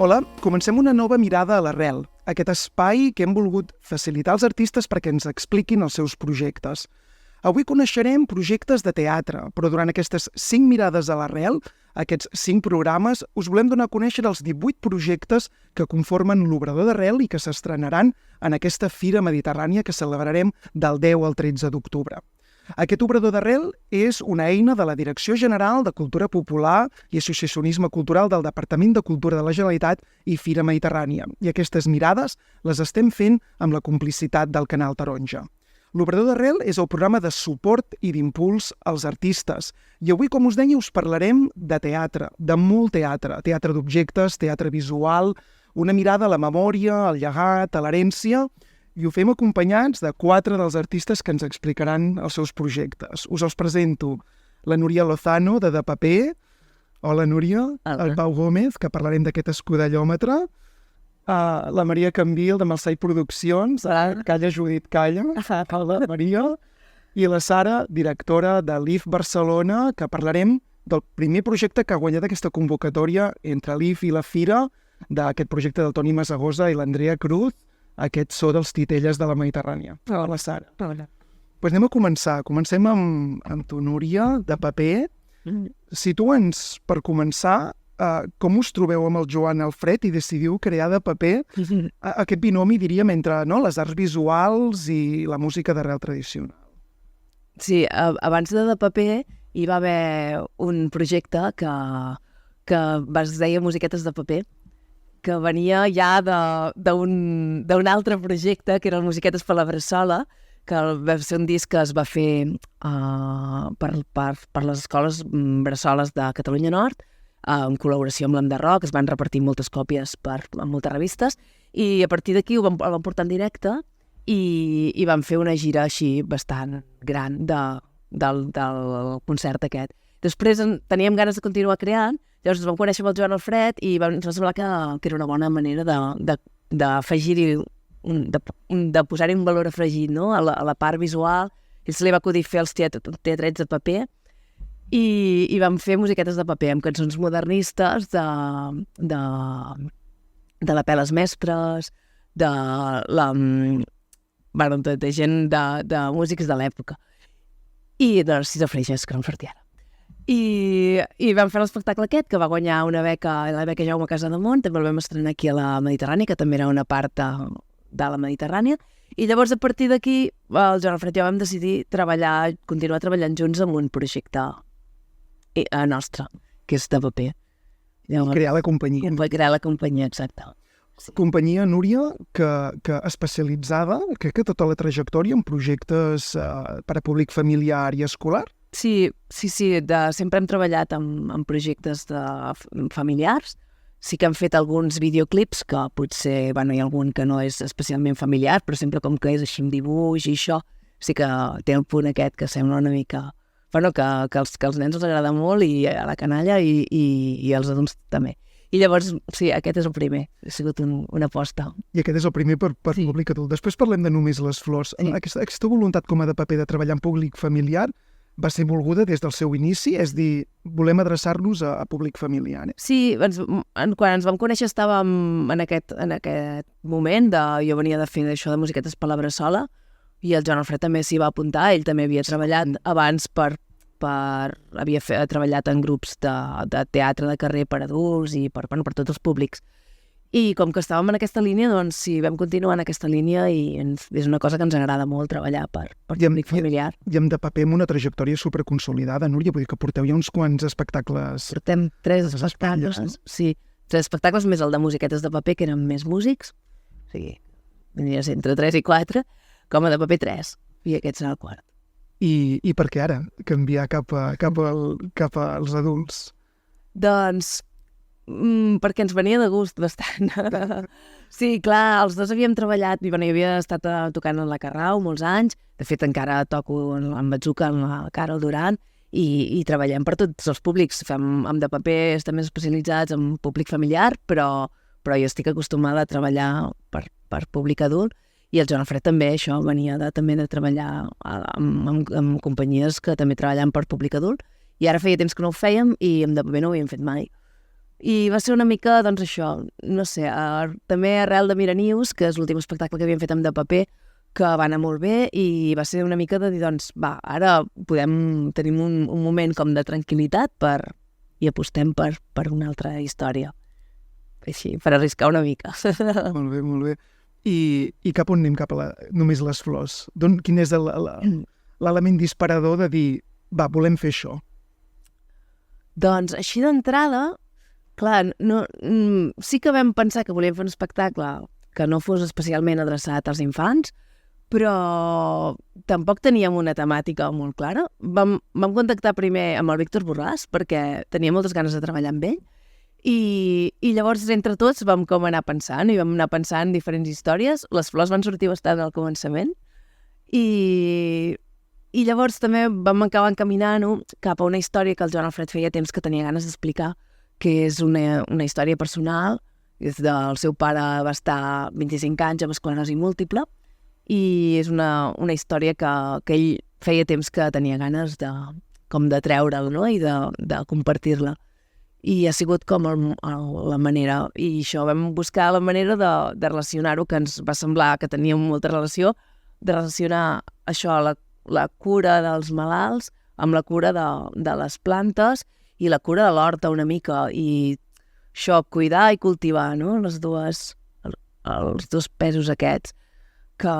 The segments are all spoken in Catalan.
Hola, comencem una nova mirada a l'arrel, aquest espai que hem volgut facilitar als artistes perquè ens expliquin els seus projectes. Avui coneixerem projectes de teatre, però durant aquestes 5 mirades a l'arrel, aquests 5 programes, us volem donar a conèixer els 18 projectes que conformen l'Obrador d'Arrel i que s'estrenaran en aquesta Fira Mediterrània que celebrarem del 10 al 13 d'octubre. Aquest Obrador d'Arrel és una eina de la Direcció General de Cultura Popular i Associacionisme Cultural del Departament de Cultura de la Generalitat i Fira Mediterrània. I aquestes mirades les estem fent amb la complicitat del Canal Taronja. L'Obrador d'Arrel és el programa de suport i d'impuls als artistes. I avui, com us deia, us parlarem de teatre, de molt teatre. Teatre d'objectes, teatre visual, una mirada a la memòria, al llegat, a l'herència. I ho fem acompanyats de 4 dels artistes que ens explicaran els seus projectes. Us els presento la Núria Lozano, de Paper. Hola, Núria. Hola. El Pau Gómez, que parlarem d'aquest escudellòmetre. La Maria Cambil, de Malsai Produccions. Hola. Calla, Judit, calla. Hola, Maria. I la Sara, directora de l'IF Barcelona, que parlarem del primer projecte que ha guanyat aquesta convocatòria entre l'IF i la Fira, d'aquest projecte del Toni Masagosa i l'Andrea Cruz, aquest so dels titelles de la Mediterrània. Hola, Sara. Hola. Pues anem a començar. Comencem amb tu, Núria, de Paper. Situa'ns, per començar, com us trobeu amb el Joan Alfred i decidiu crear de Paper aquest binomi, diríem, entre les arts visuals i la música d'arrel tradicional. Sí, abans de Paper hi va haver un projecte que es deia Musiquetes de Paper, que venia ja d'un altre projecte, que era el Musiquetes per la Bressola, que va ser un disc que es va fer per les escoles bressoles de Catalunya Nord, en col·laboració amb l'Enderroc. Es van repartir moltes còpies en moltes revistes, i a partir d'aquí el vam portar en directe i vam fer una gira així bastant gran del concert aquest. Després teníem ganes de continuar creant. Llavors ens vam conèixer amb el Joan Alfred i ens va semblar que era una bona manera d'afegir-hi, de posar-hi un valor afegit, no? a la part visual. Ell se li va acudir fer els teatrets de paper i vam fer musiquetes de paper amb cançons modernistes de la Peles Mestres, de gent de músics de l'època i de Narcisa Freixas, que no em sortia ara. I vam fer l'espectacle aquest, que va guanyar una beca, la beca Jaume Casademont. També el vam estrenar aquí a la Mediterrània, que també era una part de la Mediterrània. I llavors, a partir d'aquí, el Joan Alfred i jo vam decidir continuar treballant junts en un projecte nostre, que és de paper. Llavors, Crear la companyia. crear la companyia, exacte. Sí. Companyia, Núria, que especialitzada, crec que tota la trajectòria en projectes per a públic familiar i escolar. Sí, sempre hem treballat en projectes familiars. Sí que hem fet alguns videoclips que potser, hi ha algun que no és especialment familiar, però sempre com que és així amb dibuix i això, sí que té el punt aquest que sembla una mica... que als nens els agrada molt i a la canalla i als adults també. I llavors, sí, aquest és el primer. Ha sigut una aposta. I aquest és el primer per Sí. públic adult. Després parlem de Només les flors. Sí. Aquesta voluntat com a de Paper de treballar en públic familiar va ser volguda des del seu inici? És dir, volem adreçar-nos a públic familiar. Sí, quan ens vam conèixer estàvem en aquest moment jo venia de fer això de musiquetes per la Bressola i el Joan Alfred també s'hi va apuntar. Ell també havia treballat abans havia treballat en grups de teatre de carrer per adults i per tots els públics. I com que estàvem en aquesta línia, doncs sí, vam continuar en aquesta línia i és una cosa que ens agrada molt treballar per públic familiar. I amb de Paper amb una trajectòria superconsolidada, Núria, vull dir que porteu ja uns quants espectacles. Portem 3 espectacles, no? Sí, 3 espectacles més el de musiquetes de paper, que eren més músics. O sigui, vindria a ser entre 3 i 4, com a de paper 3, i aquest serà el quart. I per què ara canviar cap als adults? Doncs perquè ens venia de gust bastant. Sí, clar, els dos havíem treballat, jo havia estat tocant en la Carrau molts anys, de fet encara toco en Bazooka, en la Carol Duran, i treballem per tots els públics. Fem amb de paper, estem més especialitzats en públic familiar, però jo estic acostumada a treballar per públic adult, i el Joan Alfred també, això, venia també de treballar amb companyies que també treballen per públic adult, i ara feia temps que no ho fèiem i amb de paper no ho havíem fet mai. I va ser una mica, doncs això, no sé, també arrel de Miranius, que és l'últim espectacle que havíem fet amb De Paper, que va anar molt bé i va ser una mica de dir, doncs, va, ara tenim un moment com de tranquil·litat i apostem per una altra història. Així, per arriscar una mica. Molt bé, molt bé. I cap on anem? Cap a només les flors? Quin és l'element disparador de dir, va, volem fer això? Doncs així d'entrada, clar, sí que vam pensar que volíem fer un espectacle que no fos especialment adreçat als infants, però tampoc teníem una temàtica molt clara. Vam contactar primer amb el Víctor Borràs perquè tenia moltes ganes de treballar amb ell i llavors entre tots vam com anar pensant i vam anar pensant diferents històries. Les flors van sortir bastant al començament i llavors també vam acabar encaminant cap a una història que el Joan Alfred feia temps que tenia ganes d'explicar, que és una història personal. El seu pare va estar 25 anys amb esclerosi múltiple i és una història que ell feia temps que tenia ganes de treure'l, no? I de compartir-la. I ha sigut com la manera, i això vam buscar la manera de relacionar-ho, que ens va semblar que teníem molta relació, de relacionar això, la cura dels malalts amb la cura de les plantes i la cura de l'horta una mica, i això, cuidar i cultivar, no? Els dos pesos aquests, que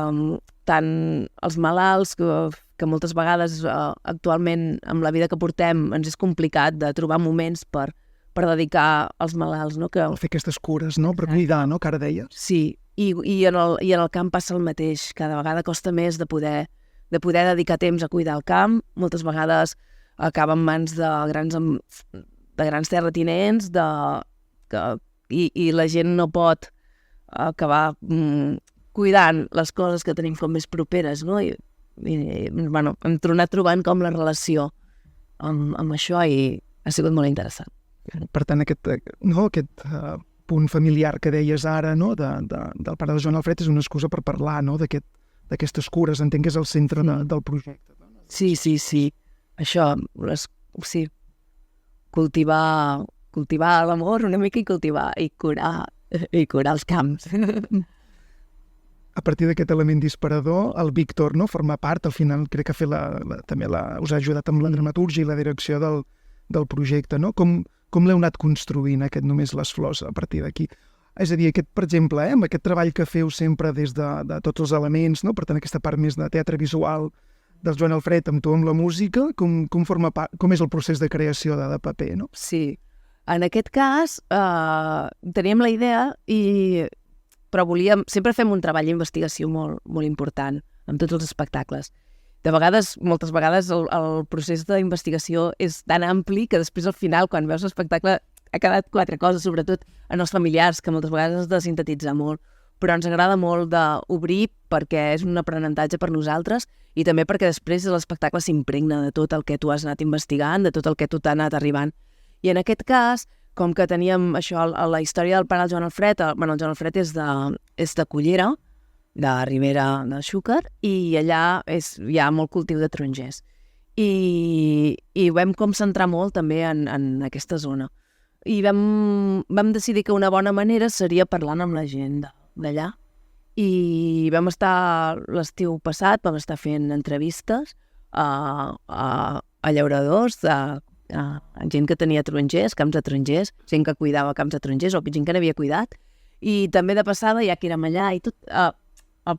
tant els malalts, que moltes vegades actualment amb la vida que portem ens és complicat de trobar moments per dedicar als malalts, no? Per fer aquestes cures, no? Per cuidar, no? Que ara deies. Sí, i en el camp passa el mateix. Cada vegada costa més de poder dedicar temps a cuidar el camp. Moltes vegades acaba en mans de grans terratinents i la gent no pot acabar cuidant les coses que tenim com més properes, no? I bueno, hem anat trobant com la relació amb això i ha sigut molt interessant. Per tant, aquest punt familiar que deies ara, no? Del pare de Joan Alfred és una excusa per parlar, no? D'aquestes cures, entenc que és el centre del projecte. Sí. Això, sí, cultivar l'amor una mica i curar els camps. A partir d'aquest element disparador, el Víctor, no? Forma part, al final crec que també us ha ajudat amb la dramatúrgia i la direcció del projecte, no? Com l'heu anat construint, aquest Només les flors, a partir d'aquí? És a dir, per exemple, amb aquest treball que feu sempre des de tots els elements, no? Per tant, aquesta part més de teatre visual del Joan Alfred, amb tu amb la música, com és el procés de creació de paper, no? Sí. En aquest cas, teníem la idea, però sempre fem un treball d'investigació molt, molt important amb tots els espectacles. Moltes vegades el procés d'investigació és tan ampli que després al final, quan veus l'espectacle, ha quedat 4 coses, sobretot en els familiars, que moltes vegades has de sintetitzar molt, però ens agrada molt d'obrir perquè és un aprenentatge per nosaltres i també perquè després l'espectacle s'impregna de tot el que tu has anat investigant, de tot el que tu t'ha anat arribant. I en aquest cas, com que teníem això, la història del pare del Joan Alfred, el Joan Alfred és de Cullera, de Ribera de Xúquer, i allà hi ha molt cultiu de tarongers. I vam com centrar molt també en aquesta zona. I vam decidir que una bona manera seria parlant amb la gent d'allà. I vam estar l'estiu passat, vam estar fent entrevistes a llauradors, a gent que tenia tarongers, camps de tarongers, gent que cuidava camps de tarongers o gent que n'havia cuidat. I també de passada, ja que érem allà i tot,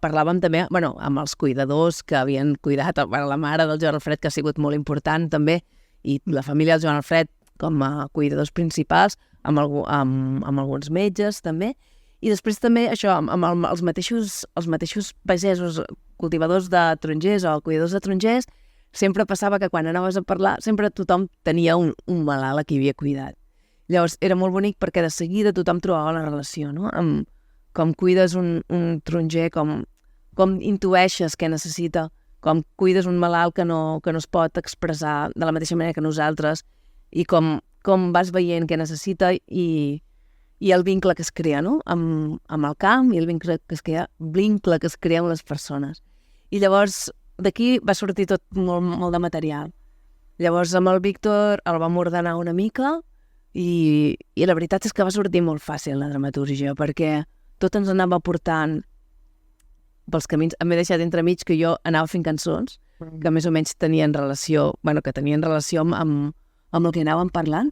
parlàvem també amb els cuidadors que havien cuidat, la mare del Joan Alfred, que ha sigut molt important també, i la família del Joan Alfred com a cuidadors principals, amb alguns metges també, i després també això, amb els mateixos pagesos, cultivadors de tarongers o cuidadors de tarongers, sempre passava que quan anaves a parlar sempre tothom tenia un malalt a qui havia cuidat. Llavors era molt bonic perquè de seguida tothom trobava la relació, no? Com cuides un taronger, com intueixes què necessita, com cuides un malalt que no es pot expressar de la mateixa manera que nosaltres, i com vas veient què necessita i el vincle que es crea, no? Amb el camp i el vincle que es crea amb les persones. I llavors d'aquí va sortir tot molt de material. Llavors amb el Víctor el vam ordenar una mica I la veritat és que va sortir molt fàcil la dramatúrgia, perquè tot ens anava portant pels camins. M'he deixat entremig que jo anava fent cançons que més o menys tenien relació, amb el que anàvem parlant.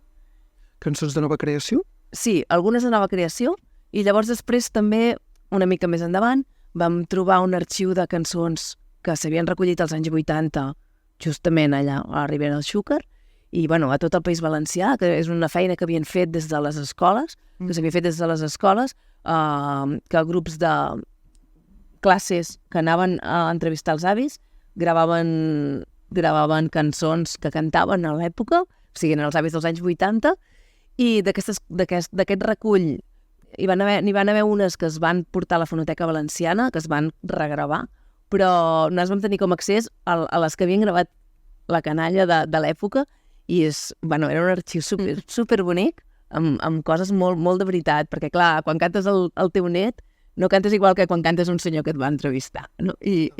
Cançons de nova creació? Sí, algunes de nova creació, i llavors després també, una mica més endavant, vam trobar un arxiu de cançons que s'havien recollit als anys 80, justament allà a la Ribera del Xúquer, i a tot el País Valencià, que és una feina que havien fet des de les escoles, que grups de classes que anaven a entrevistar els avis gravaven cançons que cantaven a l'època, o sigui, en els avis dels anys 80, i d'aquest recull n'hi van haver unes que es van portar a la Fonoteca Valenciana, que es van regravar, però nosaltres vam tenir com accés a les que havien gravat la canalla de l'època, i era un arxiu super bonic, amb coses molt de veritat, perquè clar, quan cantes el teu net, no cantes igual que quan cantes un senyor que et va entrevistar, no? I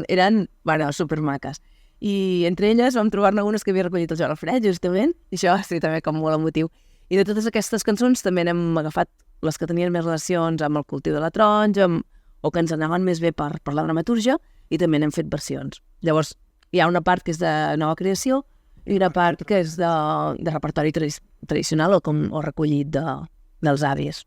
eren supermaques. I entre elles vam trobar-ne unes que havia recollit el Joan Alfred, justament, i això va ser també com molt emotiu. I de totes aquestes cançons també n'hem agafat les que tenien més relacions amb el cultiu de la taronja, o que ens anaven més bé per la dramatúrgia, i també n'hem fet versions. Llavors, hi ha una part que és de nova creació i una part que és de repertori tradicional o recollit dels avis.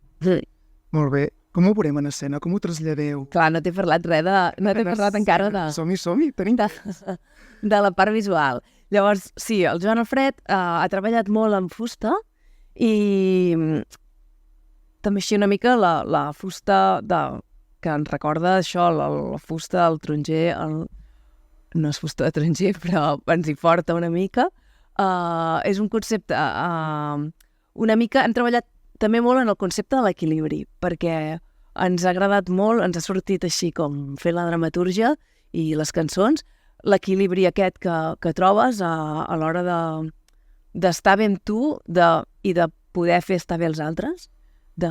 Molt bé. Com ho veurem en escena? Com ho traslladeu? Clar, no t'he parlat res no t'he parlat encara Som-hi, tenim de la part visual. Llavors, sí, el Joan Alfred ha treballat molt en fusta, i també així una mica la fusta que ens recorda això, la fusta del taronger, no és fusta de taronger, però ens hi porta una mica. És un concepte una mica... Hem treballat també molt en el concepte de l'equilibri, perquè ens ha agradat molt, ens ha sortit així com fer la dramatúrgia i les cançons, l'equilibri aquest que trobes a l'hora d'estar bé amb tu i de poder fer estar bé els altres, de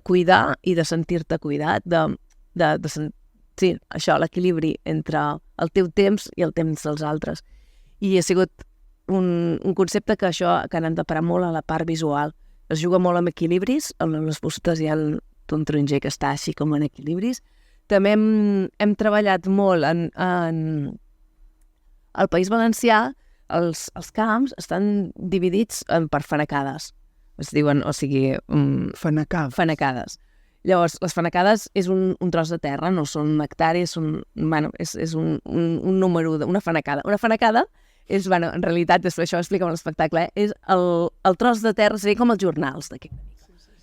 cuidar i de sentir-te cuidat, sí, això, l'equilibri entre el teu temps i el temps dels altres. I ha sigut un concepte que han anat de parar molt a la part visual. Es juga molt amb equilibris, en les fustes hi ha un taronger que està així com en equilibris. També hem treballat molt en el País Valencià, els camps estan dividits per fanecades. Es diuen, o sigui... Fanecades. Llavors, les fanecades és un tros de terra, no són hectàrees, és un número, una fanecada. Una fanecada és, en realitat, després això ho explica en l'espectacle, és el tros de terra, seria com els jornals d'aquí.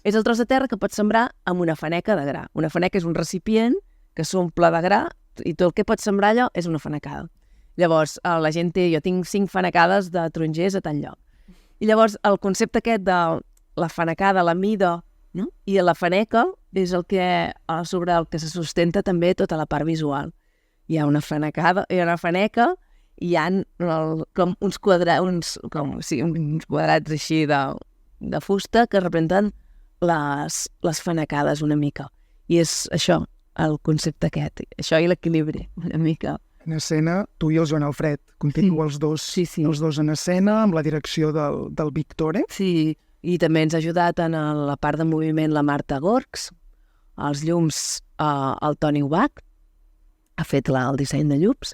És el tros de terra que pots sembrar amb una faneca de gra. Una faneca és un recipient que s'omple de gra i tot el que pots sembrar allò és una fanecada. Llavors, la gent jo tinc 5 fanecades de tarongers a tal lloc. I llavors, el concepte aquest de la fanecada, la mida, no? I la faneca és sobre el que se sustenta també tota la part visual. Hi ha una fanecada, hi ha una faneca, i hi ha com uns quadrats així de fusta que representen les fanecades una mica. I és això, el concepte aquest, això i l'equilibri, una mica. En escena, tu i el Joan Alfred, continueu els dos en escena, amb la direcció del Victore. Sí, i també ens ha ajudat en la part de moviment la Marta Gorgs, els llums el Toni Ubach, ha fet el disseny de llums,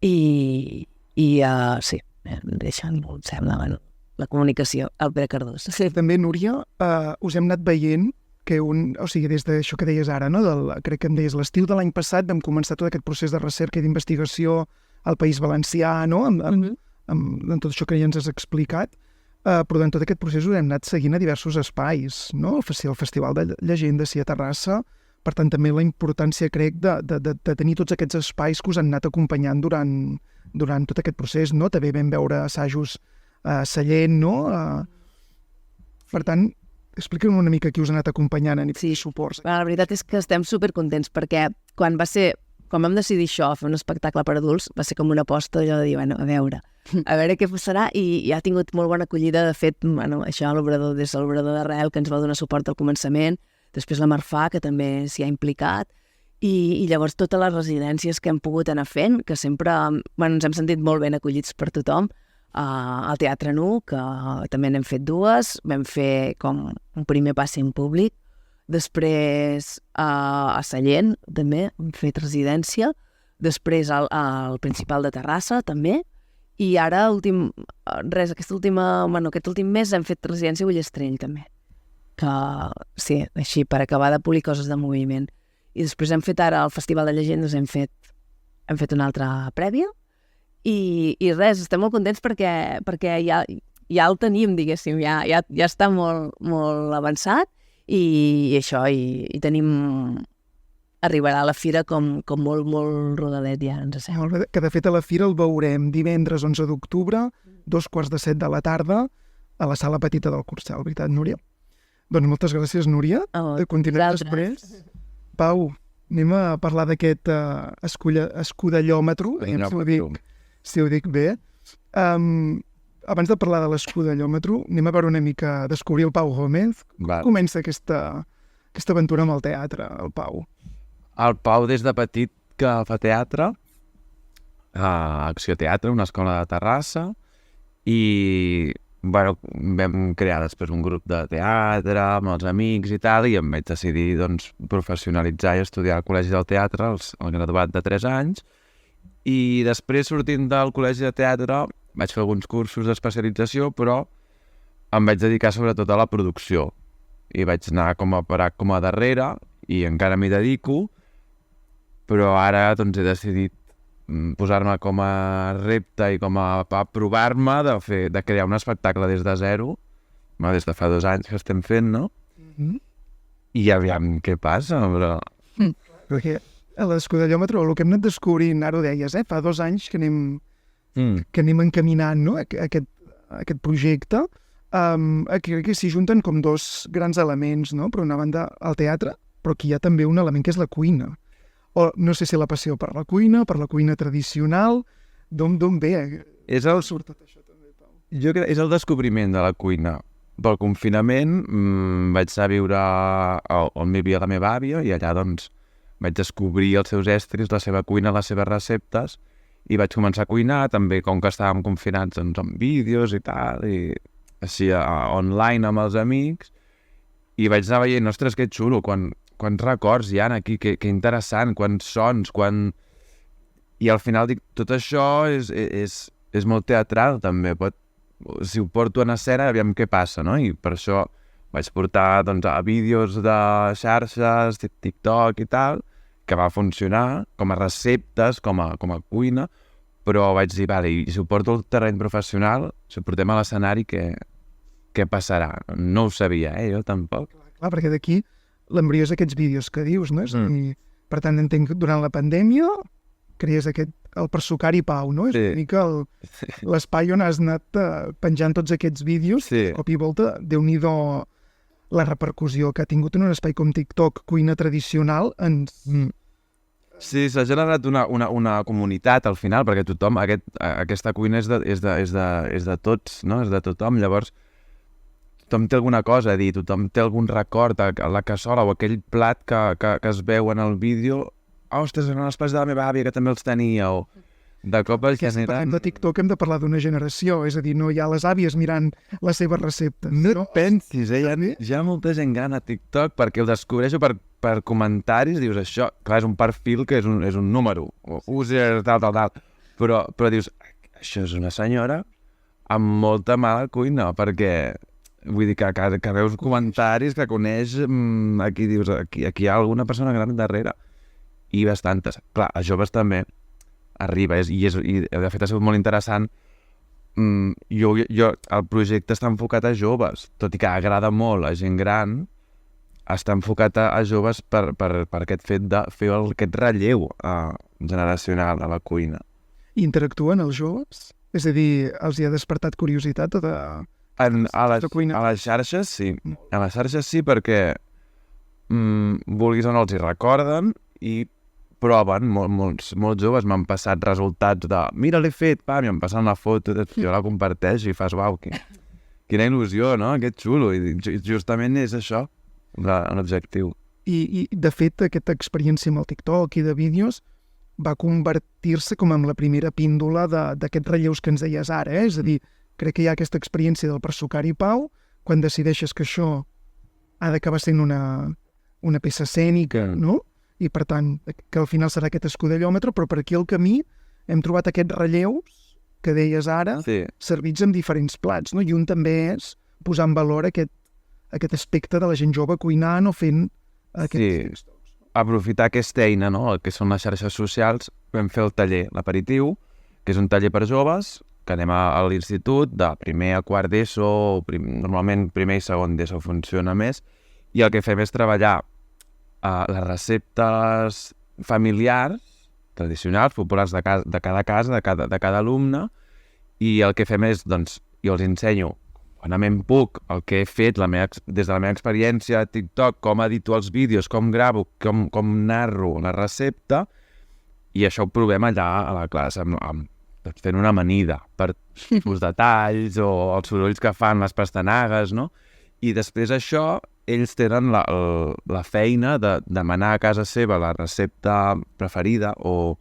i sí, deixant, em sembla, la comunicació, el Pere Cardós. Sí. També, Núria, us hem anat veient que o sigui, des d'això que deies ara, no? Crec que em deies, l'estiu de l'any passat vam començar tot aquest procés de recerca i d'investigació al País Valencià, no? Amb tot això que ja ens has explicat, però en tot aquest procés ho hem anat seguint a diversos espais, no? El Festival de Llegendes a Terrassa, per tant també la importància, crec, de tenir tots aquests espais que us han anat acompanyant durant tot aquest procés, no? També vam veure assajos a Sallent, no? Per tant, explica'm una mica qui us ha anat acompanyant a nivell de suports. La veritat és que estem supercontents perquè quan vam decidir això, fer un espectacle per adults, va ser com una aposta allò de dir, a veure què passarà, i ha tingut molt bona acollida. De fet, això, l'obrador d'Arrel, que ens va donar suport al començament, després la Marfà, que també s'hi ha implicat, i llavors totes les residències que hem pogut anar fent, que sempre ens hem sentit molt ben acollits per tothom, al Teatre Nu, que també n'hem fet 2, vam fer com un primer passi en públic, després a Sallent també hem fet residència, després al Principal de Terrassa també, i ara aquest últim mes hem fet residència a Ullastrell també, que sí, així per acabar de polir coses de moviment. I després hem fet ara al Festival de Llegendes, hem fet una altra prèvia, i res, estem molt contents perquè ja el tenim, diguéssim, ja està molt, molt avançat, i això, i tenim... arribarà a la fira com molt, molt rodadet, ja ens sembla. Molt bé, que de fet a la fira el veurem divendres 11 d'octubre, 7:15 de la tarda, a la sala petita del Curcel, veritat, Núria? Doncs moltes gràcies, Núria. Continuem després. Pau, anem a parlar d'aquest escudellòmetre, si ho dic bé. Abans de parlar de l'escudellòmetre, anem a veure una mica, descobrir el Pau Gómez. Com comença aquesta aventura amb el teatre, el Pau? El Pau des de petit que fa teatre, a Acció Teatre, una escola de Terrassa, i vam crear després un grup de teatre amb els amics i tal, i em vaig decidir professionalitzar i estudiar al Col·legi del Teatre, el graduat de 3 anys, i després sortint del Col·legi de Teatre vaig fer alguns cursos d'especialització, però em vaig dedicar sobretot a la producció, i vaig anar com a darrere, i encara m'hi dedico, però ara he decidit posar-me com a repte i com a provar-me de crear un espectacle des de zero, des de fa 2 anys que estem fent, no? I aviam què passa, però... Perquè a l'escudellòmetre, el que hem anat descobrint, ara ho deies, fa 2 anys que anem encaminant, no? aquest projecte, crec que s'hi junten com 2 grans elements, no? Per una banda, el teatre, però aquí hi ha també un element que és la cuina. O no sé si la passió per la cuina tradicional, d'on ve? Surt tot això també, Pau? Jo crec que és el descobriment de la cuina. Pel confinament vaig anar a viure on vivia la meva àvia, i allà vaig descobrir els seus estris, la seva cuina, les seves receptes, i vaig començar a cuinar, també com que estàvem confinats amb vídeos i tal, i així online amb els amics, i vaig anar veient, ostres, que xulo, quants records hi ha aquí, que interessant, quants sons, I al final dic, tot això és molt teatral, també. Si ho porto en escena, aviam què passa, no? I per això vaig portar a vídeos de xarxes, TikTok i tal, que va funcionar com a receptes, com a cuina, però vaig dir, vale, i si ho porto al terreny professional, si ho portem a l'escenari, què passarà? No ho sabia, jo tampoc. Clar, perquè d'aquí l'embrió és aquests vídeos que dius, no? Per tant, entenc que durant la pandèmia creies el Persucari Pau, no? És una mica l'espai on has anat penjant tots aquests vídeos. Sí. Cop i volta, Déu-n'hi-do la repercussió que ha tingut en un espai com TikTok, cuina tradicional, Sí, s'ha generat una comunitat al final, perquè tothom, aquesta cuina és de tots, no? És de tothom, llavors tothom té alguna cosa a dir, tothom té algun record, la cassola o aquell plat que es veu en el vídeo, ostres, eren els plats de la meva àvia que també els tenia, o de cop es generen... Parlem de TikTok, hem de parlar d'una generació, és a dir, no hi ha les àvies mirant les seves receptes. No et pensis, hi ha molta gent gran a TikTok perquè ho descobreixo per comentaris, dius això, clar, és un perfil que és un número, user, tal, però dius, això és una senyora amb molta mala cuina, perquè... Vull dir que veus comentaris, que coneix, aquí dius, aquí hi ha alguna persona gran darrere, i bastantes. Clar, a joves també arriba, i de fet ha sigut molt interessant. El projecte està enfocat a joves, tot i que agrada molt a gent gran, està enfocat a joves per aquest fet de fer aquest relleu generacional a la cuina. I interactuen els joves? És a dir, els hi ha despertat curiositat o de... A les xarxes sí. A les xarxes sí perquè vulguis o no els hi recorden i proven, molts joves m'han passat resultats de mira, l'he fet, pam, i em passen la foto, jo la comparteixo i fas, uau, quina il·lusió, no? Que xulo. I justament és això, l'objectiu. I de fet, aquesta experiència amb el TikTok i de vídeos va convertir-se com en la primera píndola d'aquests relleus que ens deies ara, És a dir, crec que hi ha aquesta experiència del Persocari Pau, quan decideixes que això ha d'acabar sent una peça escènica, no? I per tant, que al final serà aquest escudellòmetre, però per aquí al camí hem trobat aquests relleus que deies ara, servits amb diferents plats, no? I un també és posar en valor aquest aspecte de la gent jove cuinant o fent aquests tocs. Aprofitar aquesta eina, no?, el que són les xarxes socials, vam fer el taller, l'aperitiu, que és un taller per joves, que anem a l'institut, de primer a quart d'ESO, normalment primer i segon d'ESO funciona més, i el que fem és treballar les receptes familiars, tradicionals, populars de cada casa, de cada alumne, i el que fem és, doncs, jo els ensenyo, quan puc, el que he fet des de la meva experiència a TikTok, com edito els vídeos, com gravo, com narro la recepta, i això ho provem allà a la classe, fent una amanida per els detalls o els sorolls que fan les pastanagues, no? I després això, ells tenen la feina de demanar a casa seva la recepta preferida o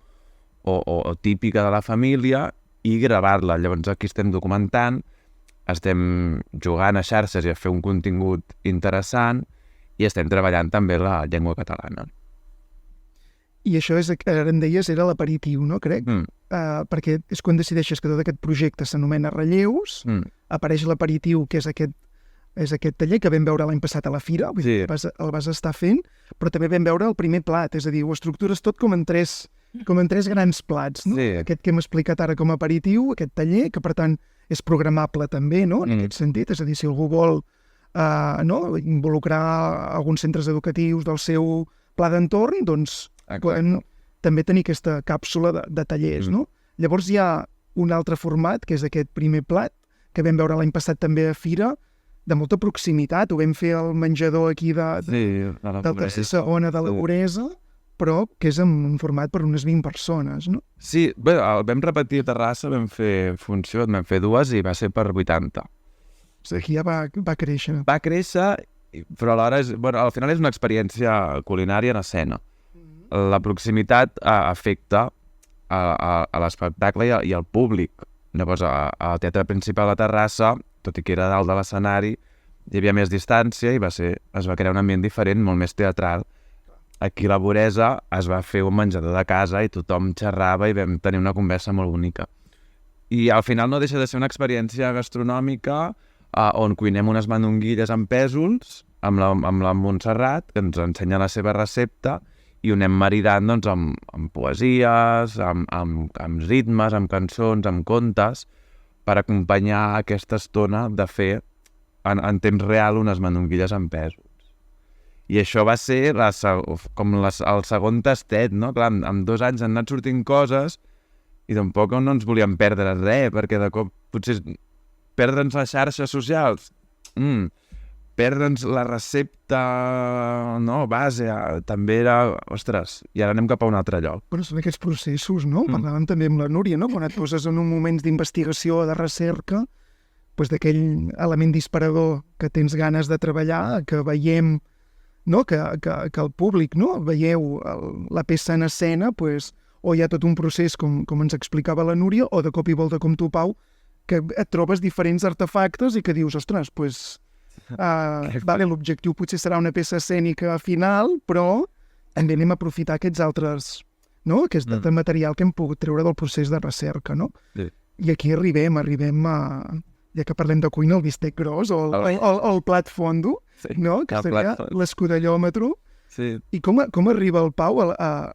típica de la família i gravar-la. Llavors aquí estem documentant, estem jugant a xarxes i a fer un contingut interessant i estem treballant també la llengua catalana. I això ara em deies, era l'aperitiu, no, crec? Perquè és quan decideixes que tot aquest projecte s'anomena Relleus, apareix l'aperitiu, que és aquest taller que vam veure l'any passat a la fira, el vas estar fent, però també vam veure el primer plat, és a dir, ho estructures tot com en tres grans plats, no? Aquest que hem explicat ara com a aperitiu, aquest taller, que per tant és programable també, no?, en aquest sentit, és a dir, si algú vol involucrar alguns centres educatius del seu pla d'entorn, doncs podem també tenir aquesta càpsula de tallers, no? Llavors hi ha un altre format, que és aquest primer plat, que vam veure l'any passat també a fira, de molta proximitat, ho vam fer al menjador aquí del tercer segona de la Puresa, però que és en un format per unes 20 persones, no? Sí, bé, el vam repetir a Terrassa, vam fer funció, vam fer dues i va ser per 80. O sigui, ja va créixer. Va créixer, però alhora, al final és una experiència culinària en escena. La proximitat afecta a l'espectacle i al públic. Llavors, al teatre principal de Terrassa, tot i que era dalt de l'escenari, hi havia més distància i es va crear un ambient diferent, molt més teatral. Aquí a la Puresa es va fer un menjador de casa i tothom xerrava i vam tenir una conversa molt bonica. I al final no deixa de ser una experiència gastronòmica on cuinem unes mandonguilles amb pèsols, amb la Montserrat, que ens ensenya la seva recepta, i ho anem maridant doncs, amb poesies, amb ritmes, amb cançons, amb contes, per acompanyar aquesta estona de fer en temps real unes mandonguilles amb pèsols. I això va ser com el segon tastet, no? Clar, en 2 anys han anat sortint coses i tampoc no ens volíem perdre res, perquè de cop potser perdre'ns les xarxes socials, perdre'ns la recepta base, també era, ostres, i ara anem cap a un altre lloc. Però són aquests processos, no? Parlàvem també amb la Núria, no? Quan et poses en un moment d'investigació o de recerca, doncs d'aquell element disparador que tens ganes de treballar, que veiem, no? Que el públic, no? Veieu la peça en escena, doncs, o hi ha tot un procés, com ens explicava la Núria, o de cop i volta com tu, Pau, que et trobes diferents artefactes i que dius, ostres, doncs, l'objectiu potser serà una peça escènica final, però també anem a aprofitar aquests altres, no? Aquest material que hem pogut treure del procés de recerca, no? Sí. I aquí arribem a, ja que parlem de cuina, el bistec gros o el plat fondo, no? Que seria l'escudellòmetre. Sí. I com arriba el Pau a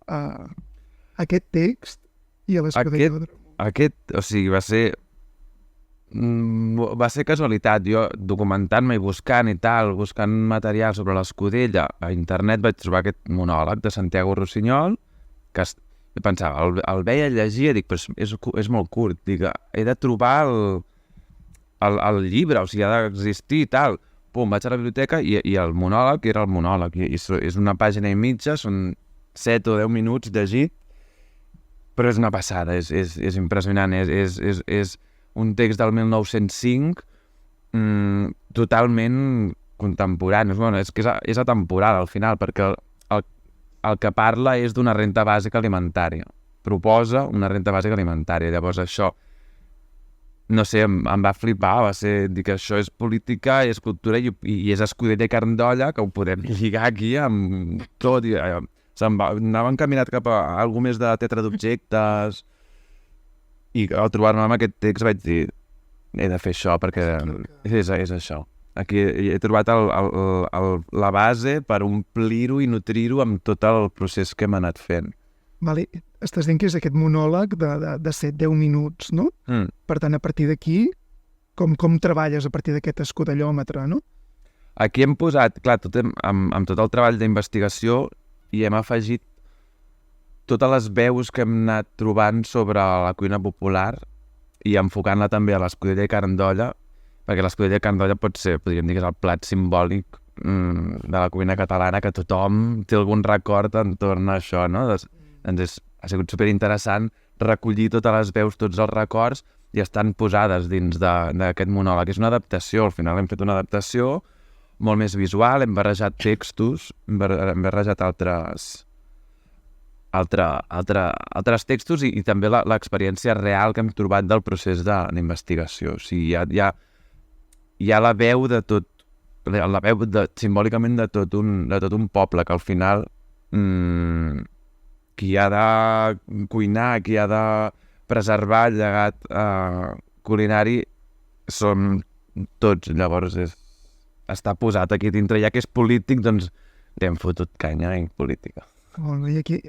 aquest text i a l'escudellòmetre? O sigui, va ser casualitat. Jo, documentant-me i buscant material sobre l'escudella, a internet vaig trobar aquest monòleg de Santiago Rossinyol, que pensava, el veia, llegia, dic, però és molt curt, dic, he de trobar el llibre, o sigui, ha d'existir i tal. Pum, vaig a la biblioteca i el monòleg era el monòleg, i és una pàgina i mitja, són 7 o 10 minuts llegit, però és una passada, és impressionant, és un text del 1905 totalment contemporani. És que és atemporal al final, perquè el que parla és d'una renda bàsica alimentària. proposa una renda bàsica alimentària. Llavors això, no sé, em va flipar, va ser dir que això és política, és cultura i és escudella i carn d'olla, que ho podem lligar aquí amb tot. Anava encaminat cap a alguna més de teatre d'objectes i al trobar-me amb aquest text vaig dir he de fer això perquè és això. Aquí he trobat la base per omplir-ho i nutrir-ho amb tot el procés que hem anat fent. Vale. Estàs dient que és aquest monòleg de 7-10 minuts, no? Per tant, a partir d'aquí, com treballes a partir d'aquest escudellòmetre, no? Aquí hem posat, clar, amb tot el treball d'investigació i hem afegit totes les veus que hem anat trobant sobre la cuina popular i enfocant-la també a l'escudella i carn d'olla, perquè l'escudella i carn d'olla podríem dir que és el plat simbòlic de la cuina catalana, que tothom té algun record entorn a això, no? Doncs ha sigut superinteressant recollir totes les veus, tots els records, i estan posades dins d'aquest monòleg. És una adaptació, al final hem fet una adaptació molt més visual, hem barrejat textos, hem barrejat altres textos i també l'experiència real que hem trobat del procés d'investigació. O sigui, hi ha la veu de tot, la veu simbòlicament de tot un poble, que al final qui ha de cuinar, qui ha de preservar el llegat culinari som tots. Llavors està posat aquí dintre, ja que és polític, doncs li hem fotut canya en política. I aquí,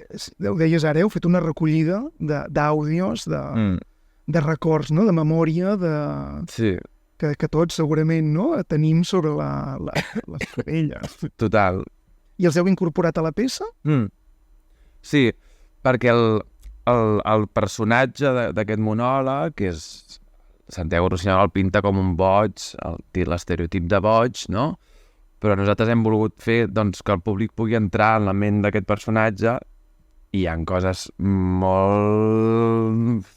ho deies ara, heu fet una recollida d'àudios, de records, no? De memòria, sí. Que tots segurament tenim sobre les parelles. Total. I els heu incorporat a la peça? Sí, perquè el personatge d'aquest monòleg, que és Santiago Rossinyol, el pinta com un boig, l'estereotip de boig, no? Però nosaltres hem volgut fer que el públic pugui entrar en la ment d'aquest personatge i hi ha coses molt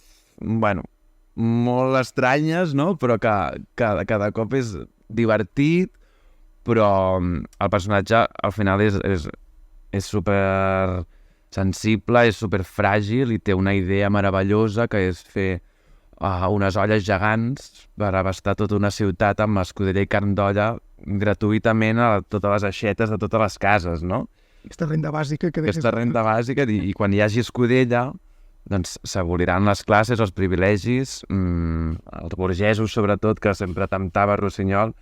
estranyes, no? Però que cada cop és divertit, però el personatge al final és super sensible, és super fràgil i té una idea meravellosa, que és fer unes olles gegants per abastar tota una ciutat amb escudella i carn d'olla gratuïtament a totes les aixetes de totes les cases, no? Aquesta renda bàsica. Aquesta renda bàsica, i quan hi hagi escudella, doncs s'aboliran les classes, els privilegis, els burgesos sobretot, que sempre temptava Rossinyol.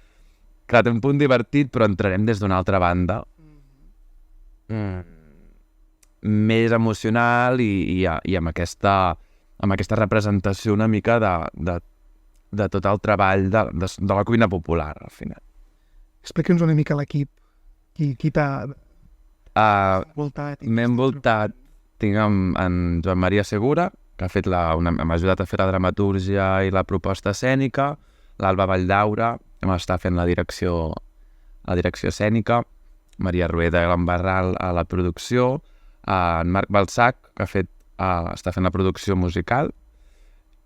Clar, té un punt divertit, però entrarem des d'una altra banda. Més emocional i amb aquesta representació una mica de tot el treball de la cuina popular, al final. Explica'ns una mica l'equip. Qui t'ha envoltat? M'he envoltat, tinc en Joan Maria Segura, que m'ha ajudat a fer la dramatúrgia i la proposta escènica, l'Alba Valldaura, que m'està fent la direcció escènica, Maria Rueda i l'Embarral a la producció, en Marc Balsac, que està fent la producció musical,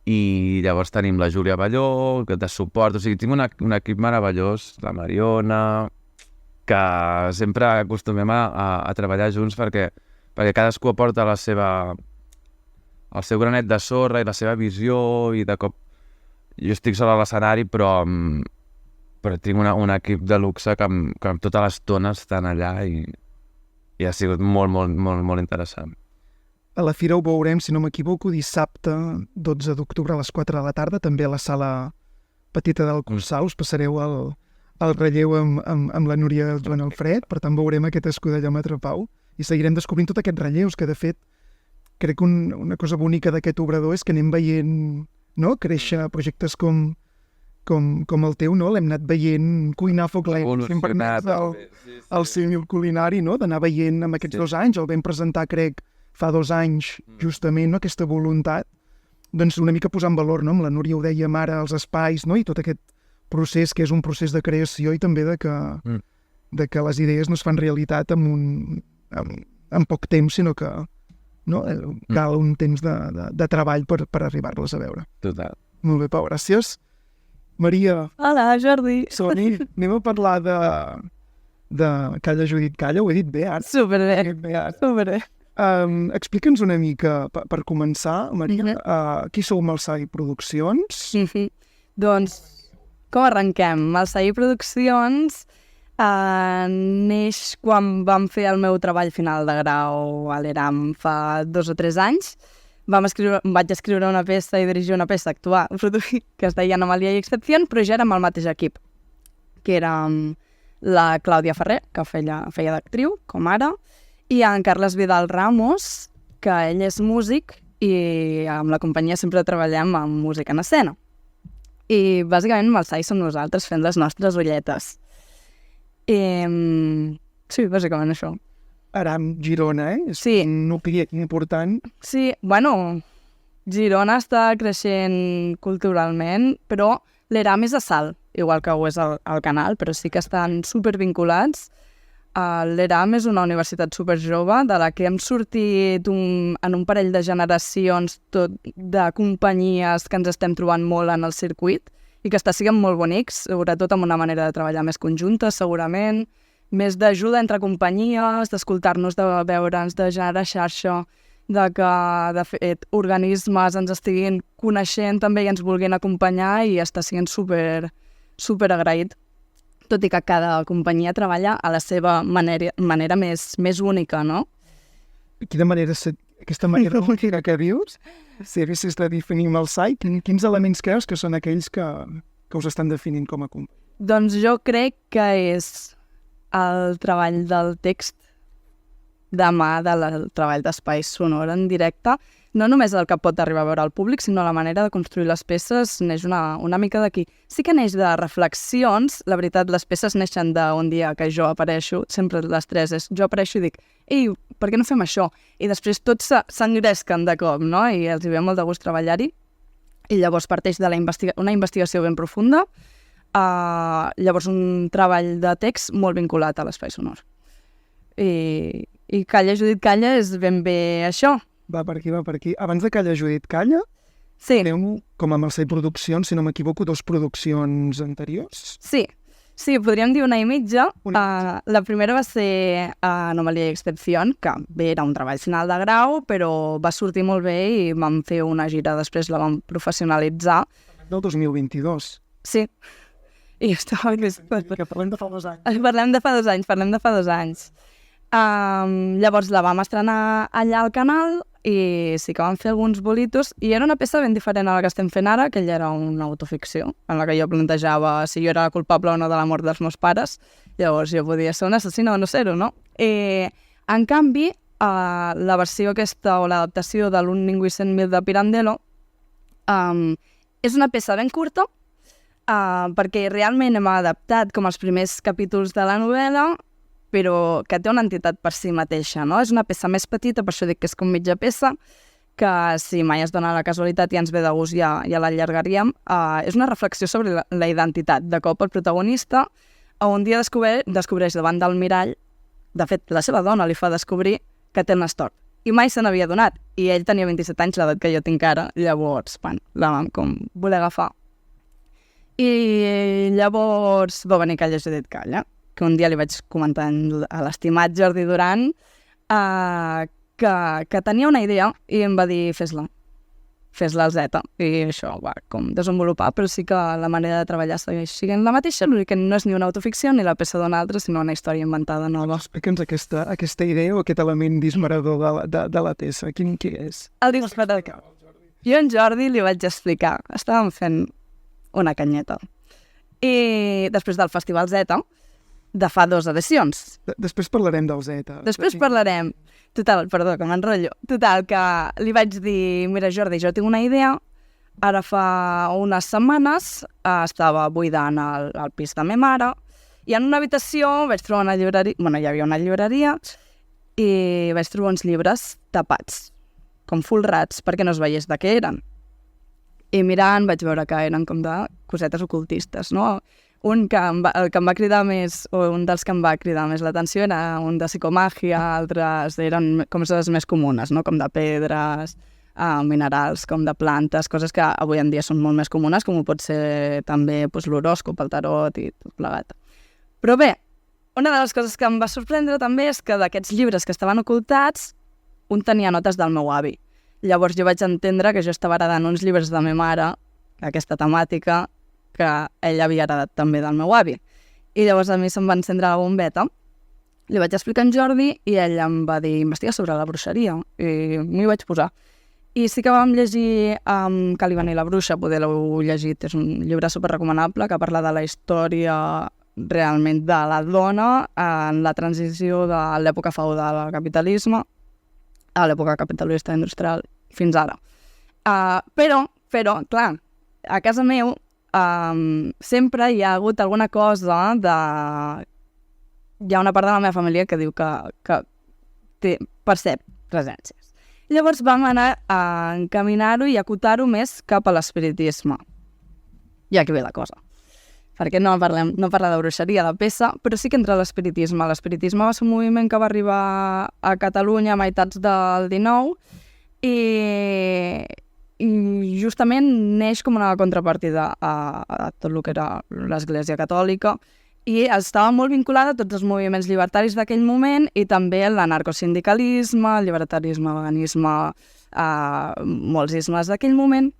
i llavors tenim la Júlia Balló, de suport. O sigui, tinc un equip meravellós, la Mariona, que sempre acostumem a treballar junts perquè cadascú aporta el seu granet de sorra i la seva visió, i de cop jo estic sola a l'escenari, però tinc un equip de luxe que tota l'estona estan allà i ha sigut molt, molt, molt, molt interessant. A la fira ho veurem, si no m'equivoco, dissabte 12 d'octubre a les 4 de la tarda, també a la sala petita del Cursà. Us passareu el relleu amb la Núria Joan Alfred, per tant veurem aquest escudellòmetre, Pau, i seguirem descobrint tots aquests relleus, que de fet crec que una cosa bonica d'aquest obrador és que anem veient créixer projectes com el teu, no? L'hem anat veient cuinar a foc lent, si em permets el símil culinari, no? D'anar veient amb aquests 2 anys, el vam presentar, crec, fa 2 anys, justament, no? Aquesta voluntat, doncs una mica posar en valor, no? Amb la Núria ho dèiem ara, els espais, no? I tot aquest procés, que és un procés de creació i també de que les idees no es fan realitat en poc temps, sinó que cal un temps de treball per arribar-les a veure. Total. Molt bé, Pau, gràcies. Maria. Hola, Jordi. Soni, anem a parlar de Calla, Judit, Calla. Ho he dit bé, ara? Superbé. Superbé. Explica'ns una mica, per començar, Maria, qui sou Malsai Produccions? Doncs, com arrenquem? Malsai Produccions neix quan vam fer el meu treball final de grau a l'ERAM fa 2 o 3 anys. Vaig escriure una peça i dirigir una peça, actuar, produir, que es deia Anomalia i Excepción, però ja érem el mateix equip, que era la Clàudia Ferrer, que feia d'actriu, com ara, i en Carles Vidal Ramos, que ell és músic i amb la companyia sempre treballem amb música en escena. I bàsicament Malsai som nosaltres fent les nostres ulletes. Sí, bàsicament això. Aram, Girona, És Sí. un nucli important. Sí, bueno, Girona està creixent culturalment, però l'ERAM és a Salt, igual que ho és el Canal, però sí que estan supervinculats. L'ERAM és una universitat superjove de la que hem sortit en un parell de generacions tot de companyies que ens estem trobant molt en el circuit i que està sent molt bonics, sobretot amb una manera de treballar més conjunta, segurament, més d'ajuda entre companyies, d'escoltar-nos, de veure'ns, de generar xarxa, de que, de fet, organismes ens estiguin coneixent també i ens vulguin acompanyar i està sent super agraït. Tot i que cada companyia treballa a la seva manera més única, no? Quina manera, aquesta manera única que dius, si haguessis de definir Malsai, quins elements creus que són aquells que us estan definint com a companyia? Doncs jo crec que és el treball del text de mà del treball d'espai sonor en directe, no només el que pot arribar a veure el públic, sinó la manera de construir les peces neix una mica d'aquí. Sí que neix de reflexions, la veritat, les peces neixen d'un dia que jo apareixo, sempre les tres és, jo apareixo i dic, ei, per què no fem això? I després tots s'engresquen de cop, no? I els hi ve molt de gust treballar-hi. I llavors parteix de una investigació ben profunda, llavors un treball de text molt vinculat a l'espai sonor. I Calla, Judit Calla és ben bé això. Va per aquí. Abans de Calla, Judit Calla, Sí, teniu, com a Malsai Produccions, si no m'equivoco, 2 produccions anteriors. sí, podríem dir una i mitja. La primera va ser Anomalia i Excepción, que bé, era un treball final de grau, però va sortir molt bé i vam fer una gira, després la vam professionalitzar. Del 2022. Sí, i estava... Que parlem de fa 2 anys. Parlem de fa 2 anys. Llavors la vam estrenar allà al Canal i sí que vam fer alguns bolitos i era una peça ben diferent a la que estem fent ara, que ella era una autoficció en la que jo plantejava si jo era culpable o no de la mort dels meus pares. Llavors jo podia ser un assassí o no ser-ho, no? En canvi, la versió aquesta o l'adaptació de l'Un Ningú i 100.000 de Pirandello és una peça ben curta perquè realment hem adaptat com els primers capítols de la novel·la, però que té una entitat per si mateixa, no? És una peça més petita, per això dic que és com mitja peça, que si mai es dona la casualitat i ens ve de gust ja l'allargaríem. És una reflexió sobre la identitat. De cop el protagonista un dia descobreix davant del mirall, de fet la seva dona li fa descobrir que té el nas tort, i mai se n'havia donat, i ell tenia 27 anys, l'edat que jo tinc ara, llavors, la vam com voler agafar. I llavors va venir Calla, Judit Calla, que un dia li vaig comentar a l'estimat Jordi Duran que tenia una idea i em va dir fes-la al Z, i això va com desenvolupar, però sí que la manera de treballar segueix sent la mateixa, l'únic que no és ni una autoficció ni la peça d'una altra, sinó una història inventada nova. Explica'ns aquesta idea o aquest element disparador de la peça, quin és? El disparador. Jo en Jordi li vaig explicar, estàvem fent una canyeta, i després del Festival Z, de fa 2 edicions. Després parlarem del Z. Després parlarem. Total, perdó, que m'enrotllo. Total, que li vaig dir, mira Jordi, jo tinc una idea, ara fa unes setmanes estava buidant el pis de ma mare i en una habitació vaig trobar una llibreria, hi havia una llibreria i vaig trobar uns llibres tapats, com folrats, perquè no es veiés de què eren. I mirant vaig veure que eren com de cosetes ocultistes, no? El que em va cridar més, o un dels que em va cridar més l'atenció era un de psicomàgia, altres eren com coses més comunes, no? Com de pedres, minerals, com de plantes, coses que avui en dia són molt més comunes, com ho pot ser també l'horòscop, el tarot i tot plegat. Però bé, una de les coses que em va sorprendre també és que d'aquests llibres que estaven ocultats un tenia notes del meu avi. Llavors jo vaig entendre que jo estava heredant uns llibres de la meva mare, aquesta temàtica, que ell havia heredat també del meu avi. I llavors a mi se'm va encendre la bombeta. Li vaig explicar en Jordi i ell em va dir investiga sobre la bruixeria. I m'hi vaig posar. I sí que vam llegir Caliban i la bruixa, poder l'heu llegit, és un llibre superrecomanable que parla de la història realment de la dona en la transició de l'època feudal al capitalisme a l'època capitalista industrial fins ara. Però, clar, a casa meu sempre hi ha hagut alguna cosa de... Hi ha una part de la meva família que diu que percep presències. Llavors vam anar a encaminar-ho i acotar-ho més cap a l'espiritisme. I aquí ve la cosa. Perquè no parla de bruixeria, de peça, però sí que entra l'espiritisme. L'espiritisme va ser un moviment que va arribar a Catalunya a meitats del XIX i justament neix com una contrapartida a tot el que era l'Església Catòlica i estava molt vinculada a tots els moviments llibertaris d'aquell moment i també l'anarcosindicalisme, el llibertarisme, el veganisme, molts ismes d'aquell moment.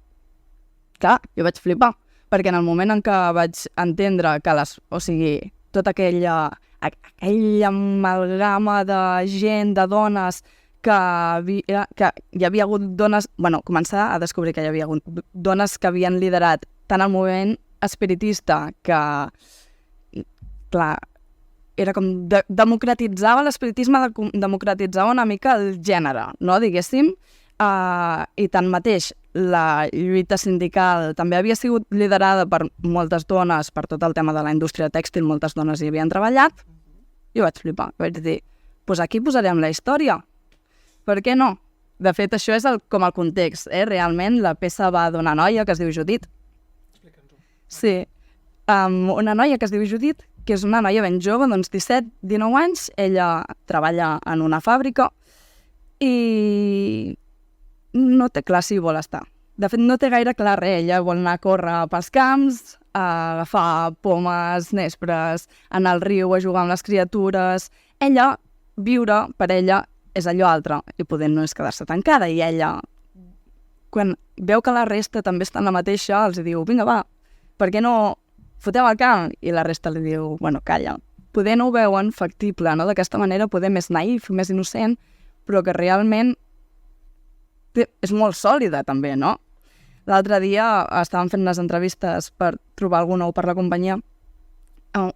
Clar, jo vaig flipar, perquè en el moment en què vaig entendre que tota aquella amalgama de gent, de dones, que hi havia hagut dones... començar a descobrir que hi havia hagut dones que havien liderat tant el moviment espiritista que, clar, era com democratitzava l'espiritisme, democratitzava una mica el gènere, no, diguéssim, i tanmateix la lluita sindical també havia sigut liderada per moltes dones, per tot el tema de la indústria tèxtil, moltes dones hi havien treballat, i vaig flipar, vaig dir, doncs aquí posarem la història. Per què no? De fet, això és com el context, realment la peça va d'una noia que es diu Judit. Sí, una noia que es diu Judit, que és una noia ben jove, d'uns 17-19 anys, ella treballa en una fàbrica i no té clar si hi vol estar. De fet, no té gaire clar res, ella vol anar a córrer pels camps, a agafar pomes, nespres, anar al riu, a jugar amb les criatures. Ella, viure per ella, és allò altre, i poder no és quedar-se tancada, i ella, quan veu que la resta també està en la mateixa, els diu, vinga, va, per què no foteu el camp? I la resta li diu, bueno, calla. Poder no ho veuen factible, no? D'aquesta manera, poder més naïf, més innocent, però que realment és molt sòlida, també, no? L'altre dia estàvem fent unes entrevistes per trobar algú nou per la companyia.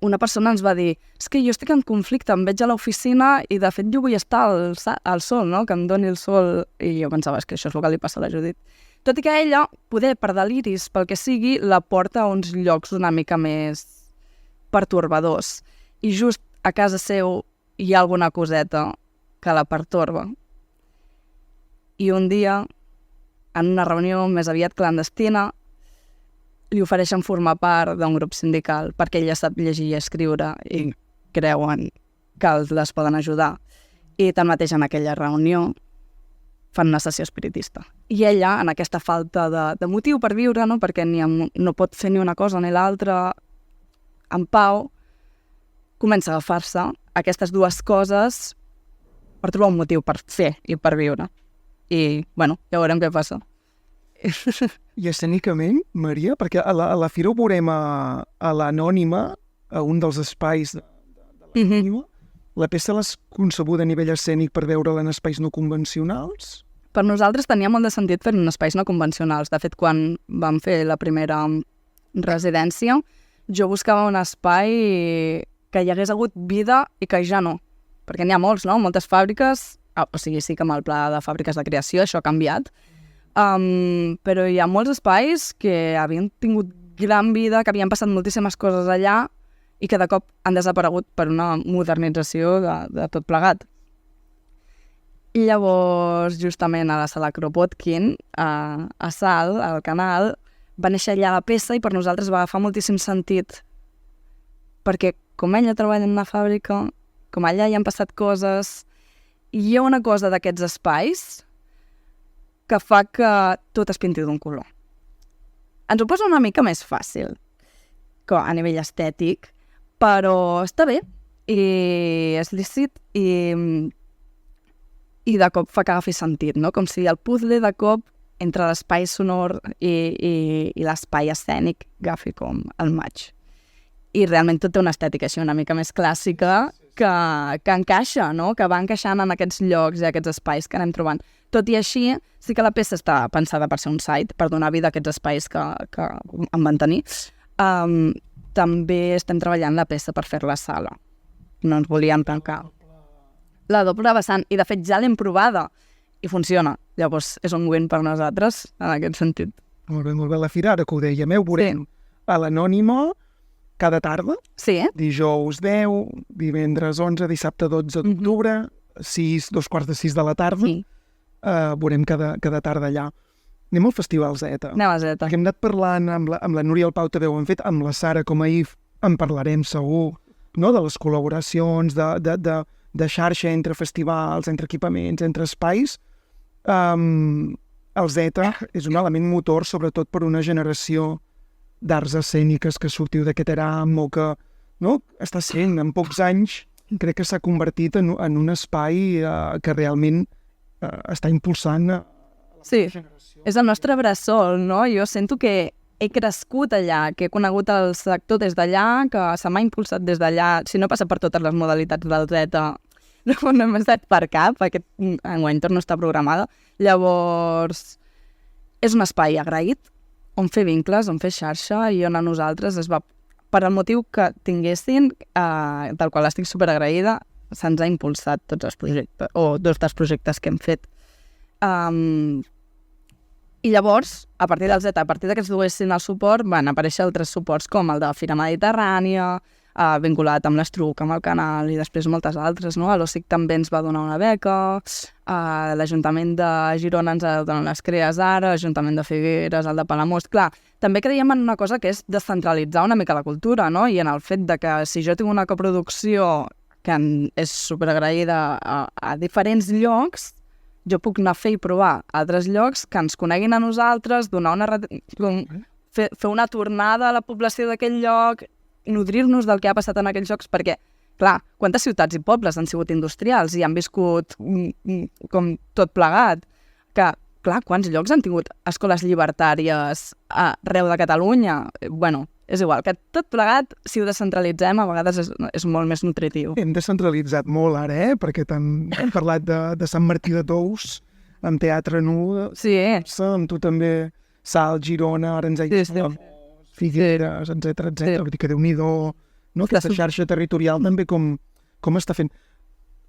Una persona ens va dir, és que jo estic en conflicte, em veig a l'oficina i de fet jo vull estar al sol, no? Que em doni el sol. I jo pensava, és que això és el que li passa a la Judit. Tot i que ella, poder per deliris, pel que sigui, la porta a uns llocs una mica més pertorbadors. I just a casa seu hi ha alguna coseta que la pertorba. I un dia, en una reunió més aviat clandestina, li ofereixen formar part d'un grup sindical perquè ella sap llegir i escriure i creuen que les poden ajudar. I tanmateix en aquella reunió fan una sessió espiritista. I ella, en aquesta falta de motiu per viure, no? Perquè no pot fer ni una cosa ni l'altra en pau, comença a agafar-se aquestes dues coses per trobar un motiu per fer i per viure. I, bueno, ja veurem què passa. I escènicament, Maria, perquè a la fira ho veurem a l'Anònima, a un dels espais de l'Anònima. La peça l'has concebuda a nivell escènic per veure-la en espais no convencionals? Per nosaltres tenia molt de sentit fer en espais no convencionals. De fet, quan vam fer la primera residència, jo buscava un espai que hi hagués hagut vida i que ja no. Perquè n'hi ha molts, no? Moltes fàbriques, o sigui, sí que amb el pla de fàbriques de creació això ha canviat, però hi ha molts espais que havien tingut gran vida, que havien passat moltíssimes coses allà i que de cop han desaparegut per una modernització de tot plegat. I llavors, justament a la sala Kropotkin, a Salt, al Canal, va néixer allà la peça i per nosaltres va agafar moltíssim sentit perquè com ella treballa en una fàbrica, com allà hi han passat coses, i hi ha una cosa d'aquests espais que fa que tot es pinti d'un color. Ens ho posa una mica més fàcil a nivell estètic, però està bé i és lícit i i de cop fa que agafi sentit, no? Com si el puzzle de cop entre l'espai sonor i l'espai escènic agafi com el match. I realment tot té una estètica així una mica més clàssica que encaixa, no? Que va encaixant en aquests llocs i aquests espais que anem trobant. Tot i així, sí que la peça està pensada per ser un site, per donar vida a aquests espais que en van tenir. També estem treballant la peça per fer-la sala. No ens volíem tancar. La doble vessant, i de fet ja l'hem provada i funciona. Llavors és un win per nosaltres en aquest sentit. Molt bé. La fira, ara que ho dèiem, ho veurem a l'Anònima cada tarda. Sí, Dijous 10, divendres 11, dissabte 12 d'octubre, 6, 2:15 de la tarda. Sí. Veurem cada tarda allà. Anem al Festival Z. Anem a Zeta. Que hem anat parlant amb la Núria Pau, també ho hem fet, amb la Sara com ahir en parlarem segur, no? De les col·laboracions, de xarxa entre festivals, entre equipaments, entre espais. El Z és un element motor, sobretot per una generació d'arts escèniques que sortiu d'aquest eram o que està sent, en pocs anys, crec que s'ha convertit en un espai que realment està impulsant Sí, és el nostre bressol, no? Jo sento que he crescut allà, que he conegut el sector des d'allà, que se m'ha impulsat des d'allà. Si no passa per totes les modalitats del Z, no hem estat per cap, aquest enguany no està programada. Llavors, és un espai agraït, on fer vincles, on fer xarxa, i on a nosaltres es va, per al motiu que tinguessin, del qual estic superagraïda, se'ns ha impulsat tots els projectes, o dos dels projectes que hem fet. I llavors, a partir del Z, a partir que ens duguessin el suport, van aparèixer altres suports com el de Fira Mediterrània, vinculat amb l'Estruc, amb el canal, i després moltes altres, no? L'OSIC també ens va donar una beca, l'Ajuntament de Girona ens ha donat les crees ara, l'Ajuntament de Figueres, el de Palamós. Clar, també creiem en una cosa que és descentralitzar una mica la cultura, no? I en el fet de que si jo tinc una coproducció que és superagraïda a diferents llocs, jo puc anar a fer i provar a altres llocs que ens coneguin a nosaltres, donar fer una tornada a la població d'aquell lloc, nodrir-nos del que ha passat en aquells llocs, perquè, clar, quantes ciutats i pobles han sigut industrials i han viscut com tot plegat, que, clar, quants llocs han tingut escoles llibertàries arreu de Catalunya? Bueno, és igual, que tot plegat, si ho descentralitzem, a vegades és molt més nutritiu. Hem descentralitzat molt ara, perquè hem parlat de Sant Martí de Tous, amb Teatre Nu, Sí, amb tu també, Salt, Girona, ara ens ha dit Figueres, etc. Vull dir que Déu-n'hi-do, no? Aquesta xarxa territorial també com està fent.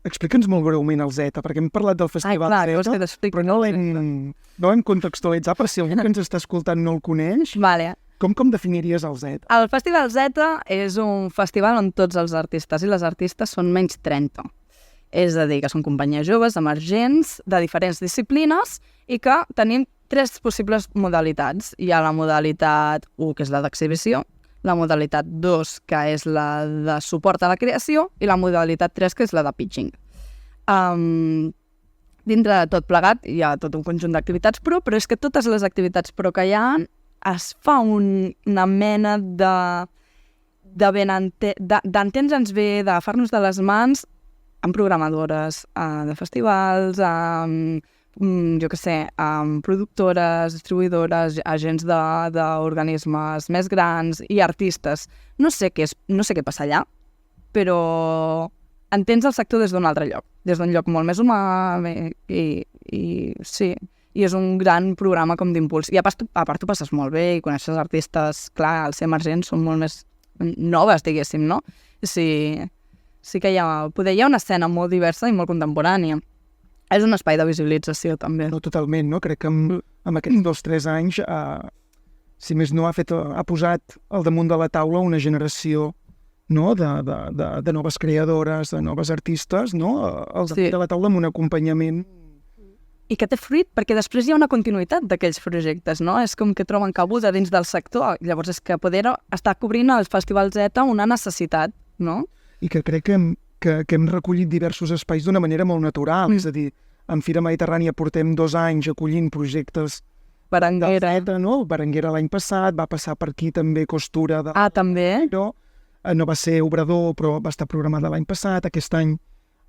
Explica'ns molt breument el Z, perquè hem parlat del Festival Z, però no l'hem contextualitzat, per si algú que ens està escoltant no el coneix. Vale. Com definiries el Z? El Festival Z és un festival on tots els artistes i les artistes són menys 30. És a dir, que són companyies joves, emergents, de diferents disciplines, i que tenim 3 possibles modalitats. Hi ha la modalitat 1, que és la d'exhibició, la modalitat 2, que és la de suport a la creació, i la modalitat 3, que és la de pitching. Dintre de tot plegat hi ha tot un conjunt d'activitats però és que totes les activitats que hi ha es fa una mena d'entendre'ns bé, d'agafar-nos de les mans amb programadores de festivals, amb jo què sé, amb productores, distribuïdores, agents d'organismes més grans i artistes. No sé què passa allà, però entens el sector des d'un altre lloc, des d'un lloc molt més humà i sí, i és un gran programa com d'impuls. I a part tu passes molt bé i coneixes artistes, clar, al ser emergents són molt més noves, diguéssim, no? Sí que hi ha una escena molt diversa i molt contemporània. És un espai de visualització, també. No, totalment, no? Crec que amb aquests 2-3 anys, si més no, ha posat al damunt de la taula una generació, no? de noves creadores, de noves artistes, no? Al damunt de la taula amb un acompanyament. I que té fruit, perquè després hi ha una continuïtat d'aquells projectes, no? És com que troben cabuda dins del sector. Llavors és que poder estar cobrint el Festival Z una necessitat, no? I que crec que hem recollit diversos espais d'una manera molt natural. És a dir, en Fira Mediterrània portem 2 anys acollint projectes Berenguera. No? Berenguera l'any passat, va passar per aquí també Costura. També? No va ser obrador, però va estar programada l'any passat. Aquest any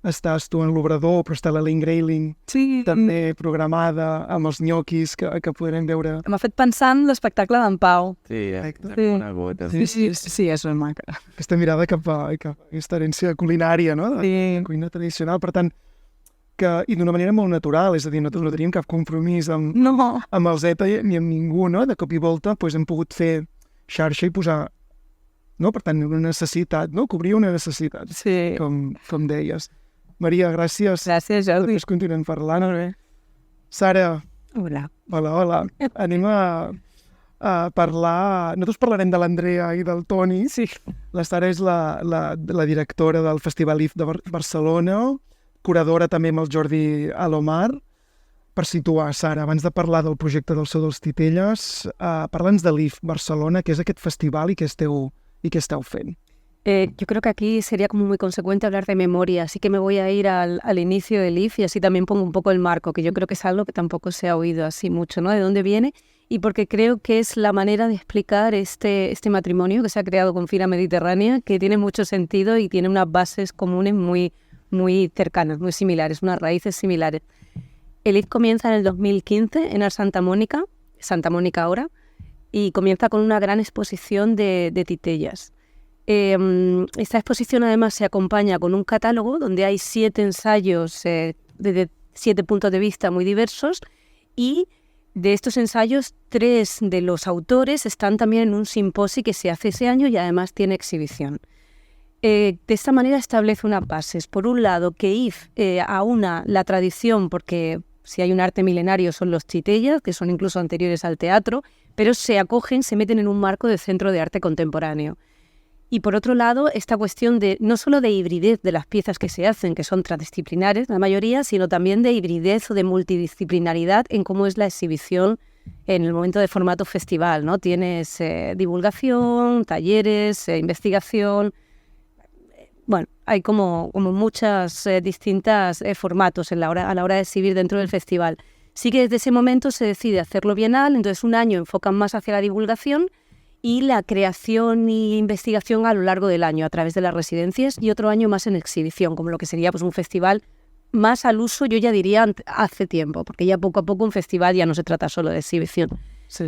estàs tu en l'Obrador, però està l'Elaine Grayling Sí, també programada amb els nyoquis que podrem veure. m'ha fet pensar en l'espectacle d'en Pau. Sí, Perfecte. és conegut. Sí, és ben maca. Aquesta mirada cap a aquesta herència culinària, no? De Sí. cuina tradicional. Per tant, i d'una manera molt natural, és a dir, no teníem cap compromís amb No. el Zeta ni amb ningú, no? De cop i volta doncs, hem pogut fer xarxa i posar, no? Per tant, una necessitat, no? Cobrir una necessitat, Sí. com deies. Maria, gràcies. Gràcies, Jordi. Després continuem parlant. Sara, Hola. hola. Anem a parlar... Nosaltres parlarem de l'Andrea i del Toni. Sí. La Sara és la directora del Festival IF de Barcelona, curadora també amb el Jordi Alomar. Per situar, Sara, abans de parlar del projecte del So dels Titelles, parla'ns de l'IF Barcelona, que és aquest festival i què esteu fent. Yo creo que aquí sería como muy consecuente hablar de memoria, así que me voy a ir al inicio del IF y así también pongo un poco el marco, que yo creo que es algo que tampoco se ha oído así mucho, ¿no? De dónde viene y porque creo que es la manera de explicar este matrimonio que se ha creado con Fira Mediterránea, que tiene mucho sentido y tiene unas bases comunes muy cercanas, muy similares, unas raíces similares. El IF comienza en el 2015 en Santa Mónica ahora, y comienza con una gran exposición de titellas. Esta exposición además se acompaña con un catálogo donde hay 7 ensayos desde 7 puntos de vista muy diversos, y de estos ensayos 3 de los autores están también en un simposio que se hace ese año y además tiene exhibición. De esta manera establece unas bases. Por un lado, que IF aúna la tradición, porque si hay un arte milenario son los titellas, que son incluso anteriores al teatro, pero se meten en un marco de centro de arte contemporáneo. Y por otro lado, esta cuestión de no solo de hibridez de las piezas que se hacen, que son transdisciplinares la mayoría, sino también de hibridez o de multidisciplinaridad en cómo es la exhibición en el momento de formato festival, ¿no? Tienes divulgación, talleres, investigación. Bueno, hay como muchas distintas formatos a la hora de exhibir dentro del festival. Sí que desde ese momento se decide hacerlo bienal, entonces un año enfocan más hacia la divulgación y la creación y investigación a lo largo del año a través de las residencias, y otro año más en exhibición, como lo que sería pues un festival más al uso, yo ya diría hace tiempo, porque ya poco a poco un festival ya no se trata solo de exhibición. Sí.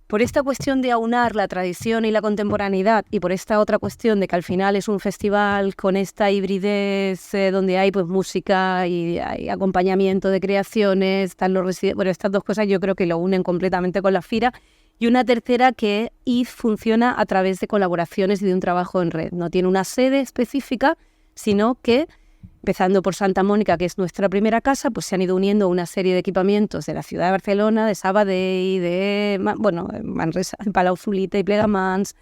Por esta cuestión de aunar la tradición y la contemporaneidad, y por esta otra cuestión de que al final es un festival con esta hibridez donde hay pues música y hay acompañamiento de creaciones, estas dos cosas yo creo que lo unen completamente con la Fira. Y una tercera, que IF funciona a través de colaboraciones y de un trabajo en red. No tiene una sede específica, sino que, empezando por Santa Mónica, que es nuestra primera casa, pues se han ido uniendo una serie de equipamientos de la ciudad de Barcelona, de Sabadell, de Manresa, Palau Zulita y Plegamans,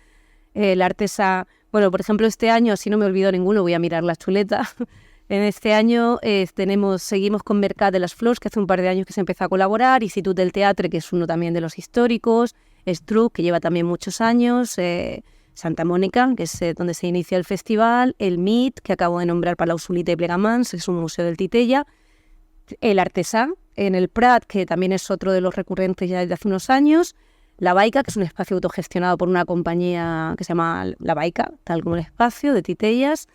el Artesà. Bueno, por ejemplo, este año, si no me olvido ninguno, voy a mirar la chuleta. En este año seguimos con Mercat de las Flors, que hace un par de años que se empezó a colaborar, Institut del Teatre, que es uno también de los históricos, Struc, que lleva también muchos años, Santa Mónica, que es donde se inicia el festival, el MIT, que acabo de nombrar, Palau Zulita y Plegamans, que es un museo del Titella, el Artesà, en el Prat, que también es otro de los recurrentes ya desde hace unos años, La Baica, que es un espacio autogestionado por una compañía que se llama La Baica, tal como el espacio, de titellas,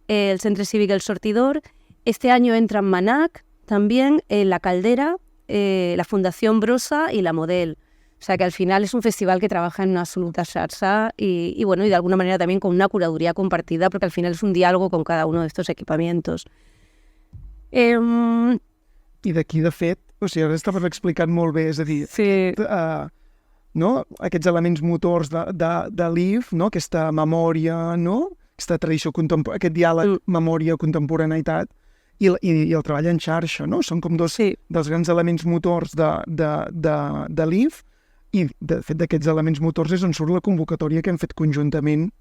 el Centre Cívic El Sortidor. Este año entran Manac, también La Caldera, la Fundación Brossa y la Model. O sea que al final es un festival que trabaja en una absoluta xarxa y de alguna manera también con una curaduría compartida, porque al final es un diálogo con cada uno de estos equipamientos. I d'aquí, de fet, ara estaves explicant molt bé, és a dir, Sí. no? Aquests elements motors de l'IF, no? Aquesta memòria, no? Aquesta tradició contemporània, aquest diàleg memòria-contemporaneïtat i el treball en xarxa, no? Són com dos dels grans elements motors de l'IF, i de fet d'aquests elements motors és on surt la convocatòria que hem fet conjuntament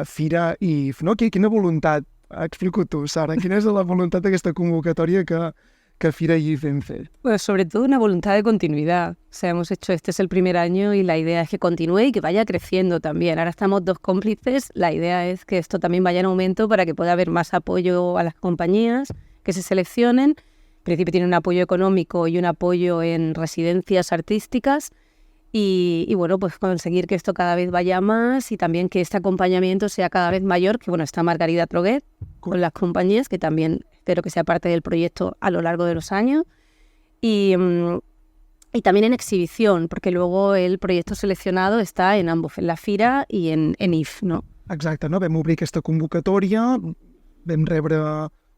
Fira i IF, no? Quina voluntat, explico tu, Sara, quina és la voluntat d'aquesta convocatòria que Fira y IF hem fet? Pues sobre todo una voluntad de continuidad. O sea, hemos hecho, este es el primer año y la idea es que continúe y que vaya creciendo también. Ahora estamos 2 cómplices, la idea es que esto también vaya en aumento para que pueda haber más apoyo a las compañías que se seleccionen. En principio tiene un apoyo económico y un apoyo en residencias artísticas y pues conseguir que esto cada vez vaya más y también que este acompañamiento sea cada vez mayor, que está Margarida Troguet, con las compañías, que también espero que sea parte del proyecto a lo largo de los años. Y también en exhibición, porque luego el proyecto seleccionado està en ambos, en la Fira i en IF, no? Exacte, no? Vam obrir aquesta convocatòria, vam rebre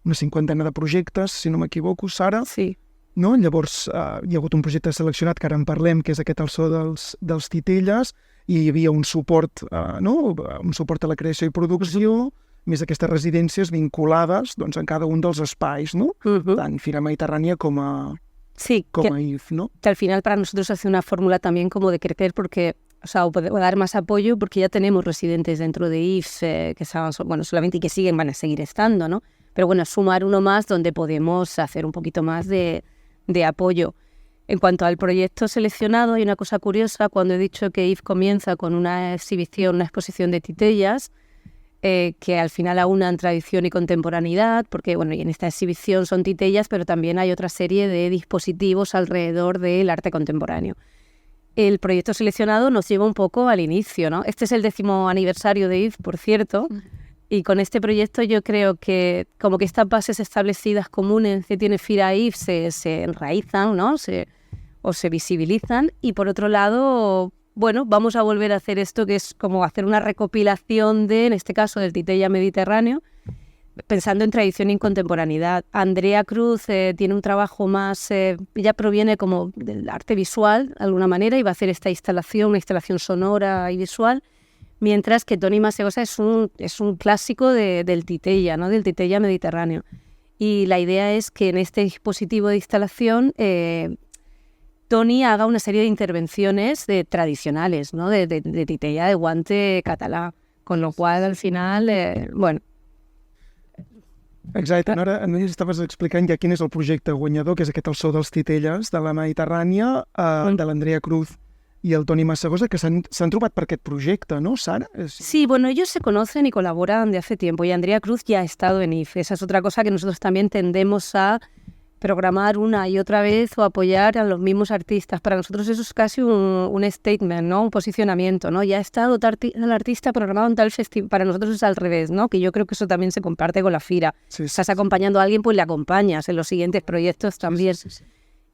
una 50 de projectes, si no m'equivoco, Sara. Sí. No? Llavors hi ha hagut un projecte seleccionat, que ara en parlem, que és aquest El so dels Titelles, i hi havia un suport, un suport a la creació i producció, més aquestes residències vinculades doncs, en cada un dels espais, no? Tant Fira Mediterrània com a IF, ¿no? Que al final para nosotros hace una fórmula también como de crecer porque, o dar más apoyo porque ya tenemos residentes dentro de IF que estaban, solamente y que van a seguir estando, ¿no? Pero bueno, sumar uno más donde podemos hacer un poquito más de apoyo. En cuanto al proyecto seleccionado, hay una cosa curiosa, cuando he dicho que IF comienza con una exposición de titellas, que al final aunan tradición y contemporaneidad, porque y en esta exhibición son titellas, pero también hay otra serie de dispositivos alrededor del arte contemporáneo. El proyecto seleccionado nos lleva un poco al inicio, ¿no? Este es el 10º aniversario de IF, por cierto, y con este proyecto yo creo que como que estas bases establecidas comunes que tiene Fira IF se enraizan, ¿no? O se visibilizan, y por otro lado, vamos a volver a hacer esto, que es como hacer una recopilación en este caso, del Titella Mediterráneo, pensando en tradición y contemporaneidad. Andrea Cruz tiene un trabajo más, ella proviene como del arte visual, de alguna manera, y va a hacer esta instalación, una instalación sonora y visual, mientras que Toni Masegosa es un clásico del Titella, ¿no? Del Titella Mediterráneo. Y la idea es que en este dispositivo de instalación Toni haga una serie de intervenciones tradicionales, ¿no? de titella de guante català, con lo cual al final, Exacte, ara ens estaves explicant ja quin és el projecte guanyador, que és aquest El so dels Titelles de la Mediterrània, de l'Andrea Cruz y el Toni Masegosa, que s'han trobat per aquest projecte, ¿no, Sara? Sí, ellos se conocen y colaboran de hace tiempo, y Andrea Cruz ya ha estado en IF. Esa es otra cosa que nosotros también tendemos a programar una y otra vez o apoyar a los mismos artistas. Para nosotros eso es casi un statement, ¿no? Un posicionamiento, ¿no? Ya ha estado el artista programado en tal festival. Para nosotros es al revés, ¿no? Que yo creo que eso también se comparte con la Fira. Sí, Estás acompañando a alguien, pues le acompañas en los siguientes proyectos también. Sí.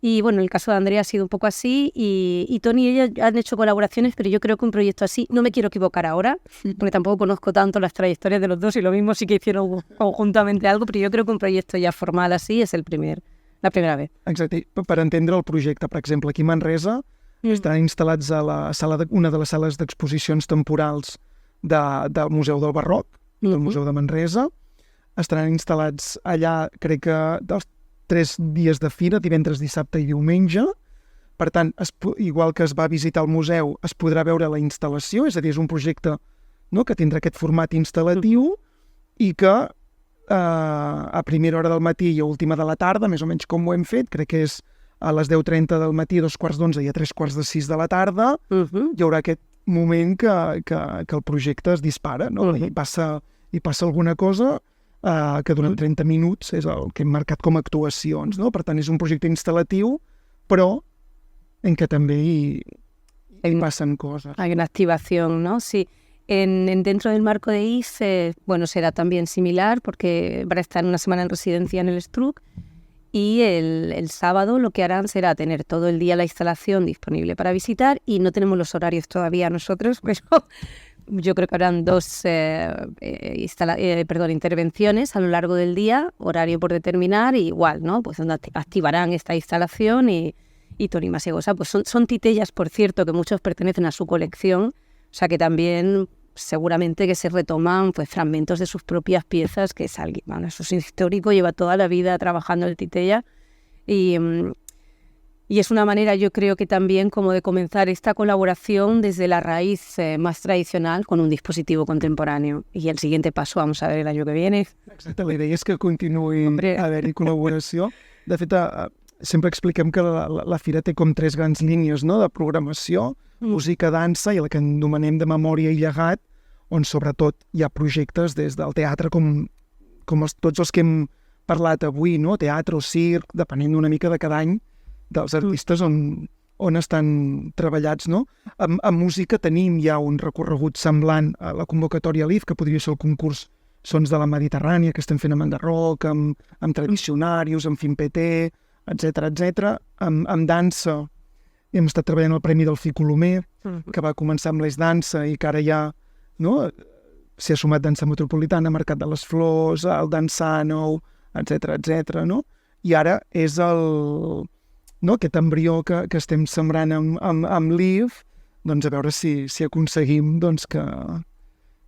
Y en el caso de Andrea ha sido un poco así, y Toni y ella han hecho colaboraciones, pero yo creo que un proyecto así, no me quiero equivocar ahora, porque tampoco conozco tanto las trayectorias de los dos, y lo mismo sí que hicieron conjuntamente algo, pero yo creo que un proyecto ya formal así es la primera vez. Exacte, per entendre el projecte, per exemple, aquí a Manresa estan instal·lats a una de les sales d'exposicions temporals del Museu del Barroc, del Museu de Manresa. Estaran instal·lats allà, crec que dels 3 dies de fira, divendres, dissabte i diumenge. Per tant, igual que es va visitar el museu, es podrà veure la instal·lació, és a dir, és un projecte, no?, que tindrà aquest format instal·latiu i que a primera hora del matí i a última de la tarda, més o menys com ho hem fet, crec que és a les 10:30 del matí, a 2:45 i a 3:45 de la tarda, hi haurà aquest moment que el projecte es dispara, no? I passa alguna cosa que durant 30 minuts és el que hem marcat com a actuacions, no? Per tant, és un projecte instal·latiu, però en què també hi passen coses. Hay una activación, ¿no? Sí. Dentro del marco de IF, será también similar, porque van a estar una semana en residencia en el Struc, y el sábado lo que harán será tener todo el día la instalación disponible para visitar, y no tenemos los horarios todavía nosotros, pero yo creo que habrán 2 intervenciones a lo largo del día, horario por determinar, y igual, ¿no? Pues donde activarán esta instalación, y Toni Masegosa, pues son titellas, por cierto, que muchos pertenecen a su colección, o sea que también seguramente que se retoman pues fragmentos de sus propias piezas, que es alguien, eso es histórico, lleva toda la vida trabajando el titella, y es una manera, yo creo que también como de comenzar esta colaboración desde la raíz más tradicional con un dispositivo contemporáneo. Y el siguiente paso vamos a ver el año que viene. Exacte, la idea és que continuï a haver-hi col·laboració. De fet, sempre expliquem que la Fira té com 3 grans línies, no?, de programació, música, dansa i la que anomenem de memòria i llegat, on sobretot hi ha projectes des del teatre com tots els que hem parlat avui, no?, teatre o circ, depenent una mica de cada any dels artistes on estan treballats, no? Amb música tenim ja un recorregut semblant a la convocatòria LIF, que podria ser el concurs sons de la Mediterrània que estem fent amb enderroc, amb tradicionarius, amb finpeté, etc. Amb dansa hem estat treballant el Premi del Colomer, que va començar amb l'Eix Dansa i que ara ja s'hi ha sumat Dansa Metropolitana, Mercat de les Flors, el Dansànou, etc. No? I ara és aquest embrió que estem sembrant amb l'IF, doncs a veure si aconseguim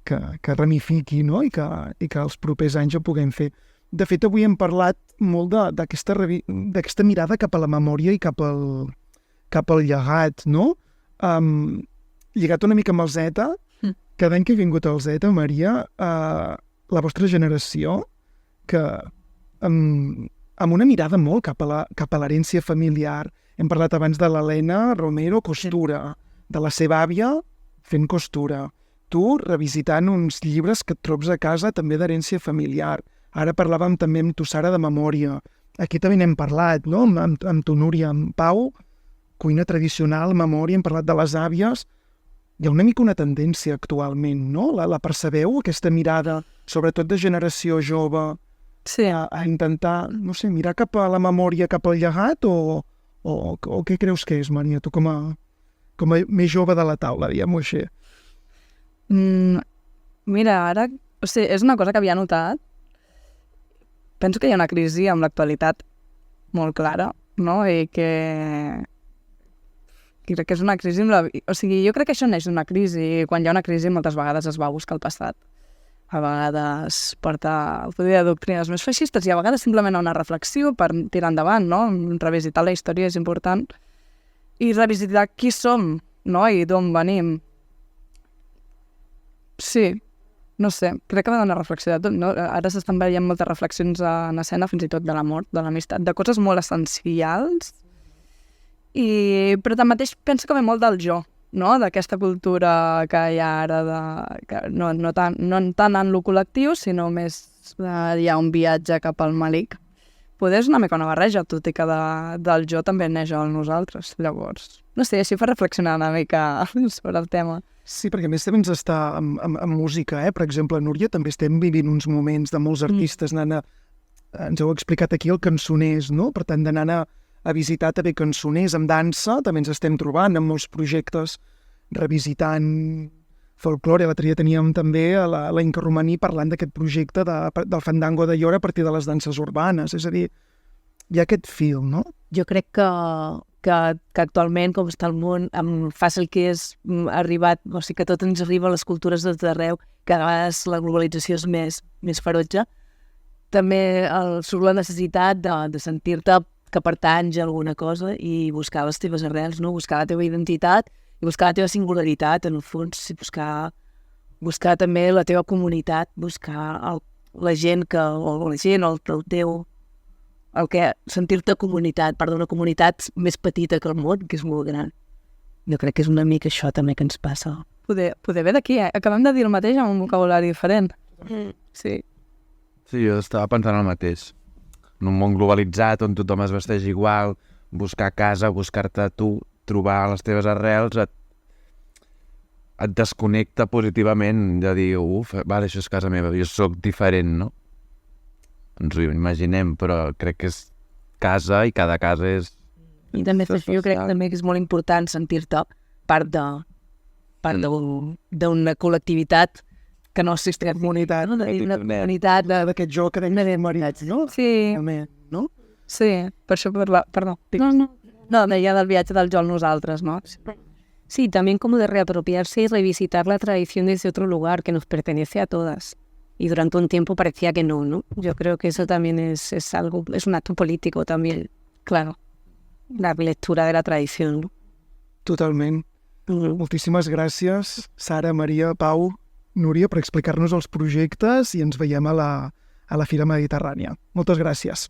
que ramifiqui, no? I que els propers anys ho puguem fer. De fet, avui hem parlat molt d'aquesta mirada cap a la memòria i cap al llegat, no? Lligat una mica amb el Zeta, cada any que he vingut al Zeta, Maria, la vostra generació, que amb una mirada molt cap a l'herència familiar. Hem parlat abans de l'Helena Romero, costura, de la seva àvia fent costura. Tu revisitant uns llibres que et trobes a casa també d'herència familiar. Ara parlàvem també amb tu, Sara, de memòria. Aquí també n'hem parlat, no? Amb tu, Núria, amb Pau, cuina tradicional, memòria, hem parlat de les àvies. Hi ha una mica una tendència actualment, no? La percebeu, aquesta mirada, sobretot de generació jove, Sí. a intentar, no sé, mirar cap a la memòria, cap al llegat, o què creus que és, Maria, tu com a més jove de la taula, diguem-ho així? Mira, ara, o sigui, és una cosa que havia notat. Penso que hi ha una crisi amb l'actualitat molt clara, no? I crec que és una crisi amb o sigui, jo crec que això neix d'una crisi, i quan hi ha una crisi moltes vegades es va buscar el passat. A vegades porta el poder de doctrines més feixistes i a vegades simplement una reflexió per tirar endavant, no? Revisitar la història és important. I revisitar qui som, no? I d'on venim. Sí, no sé, crec que va donar reflexió de tot, no? Ara s'estan veient moltes reflexions en escena, fins i tot de la mort, de l'amistat, de coses molt essencials, però tanmateix penso que ve molt del jo, no? D'aquesta cultura que hi ha ara, no tant en lo col·lectiu, sinó més hi ha un viatge cap al malic. Poder és una mica una barreja, tot i que del jo també neix el nosaltres. Llavors, no sé, així fa reflexionar una mica sobre el tema. Sí, perquè a més també ens està amb música, Per exemple, Núria, també estem vivint uns moments de molts artistes anant ens heu explicat aquí el cançoners, no? Per tant, d'anar a visitar també cançoners amb dansa, també ens estem trobant amb molts projectes revisitant folklore. L'altre dia teníem també la Inca Romaní parlant d'aquest projecte del fandango de Llora a partir de les danses urbanes. És a dir, hi ha aquest fil, no? Jo crec que actualment, com està el món, amb fàcil que és arribat, o sigui que tot ens arriba a les cultures de tot arreu, que a vegades la globalització és més ferotge, també surt la necessitat de sentir-te que pertanys a alguna cosa i buscar les teves arrels, no? Buscar la teva identitat i buscar la teva singularitat, en el fons, i buscar també la teva comunitat, buscar la gent sentir-te comunitat, part d'una comunitat més petita que el món, que és molt gran. Jo crec que és una mica això també que ens passa. Poder ve d'aquí, Acabem de dir el mateix amb un vocabulari diferent. Sí. Sí, jo estava pensant el mateix. En un món globalitzat on tothom es vesteix igual, buscar casa, buscar-te tu, trobar les teves arrels, et desconnecta positivament de dir, vale, això és casa meva, jo sóc diferent, no? Ens ho imaginem, però crec que és casa i cada casa és... I també jo crec també que és molt important sentir-te part d'una col·lectivitat que no existeix. Comunitat, no? Una comunitat d'aquest joc que deia de mariats, no? Sí. No? Sí, per això perdó. No, deia del viatge del jo al nosaltres, ¿no? Sí, también como de reapropiarse y revisitar la tradición desde otro lugar que nos pertenece a todas. Y durante un tiempo parecía que no. Yo creo que eso también es un acto político también, claro. La lectura de la tradición, ¿no? Totalment. Moltíssimes gràcies, Sara, Maria, Pau, Núria, per explicar-nos els projectes i ens veiem a la Fira Mediterrània. Moltes gràcies.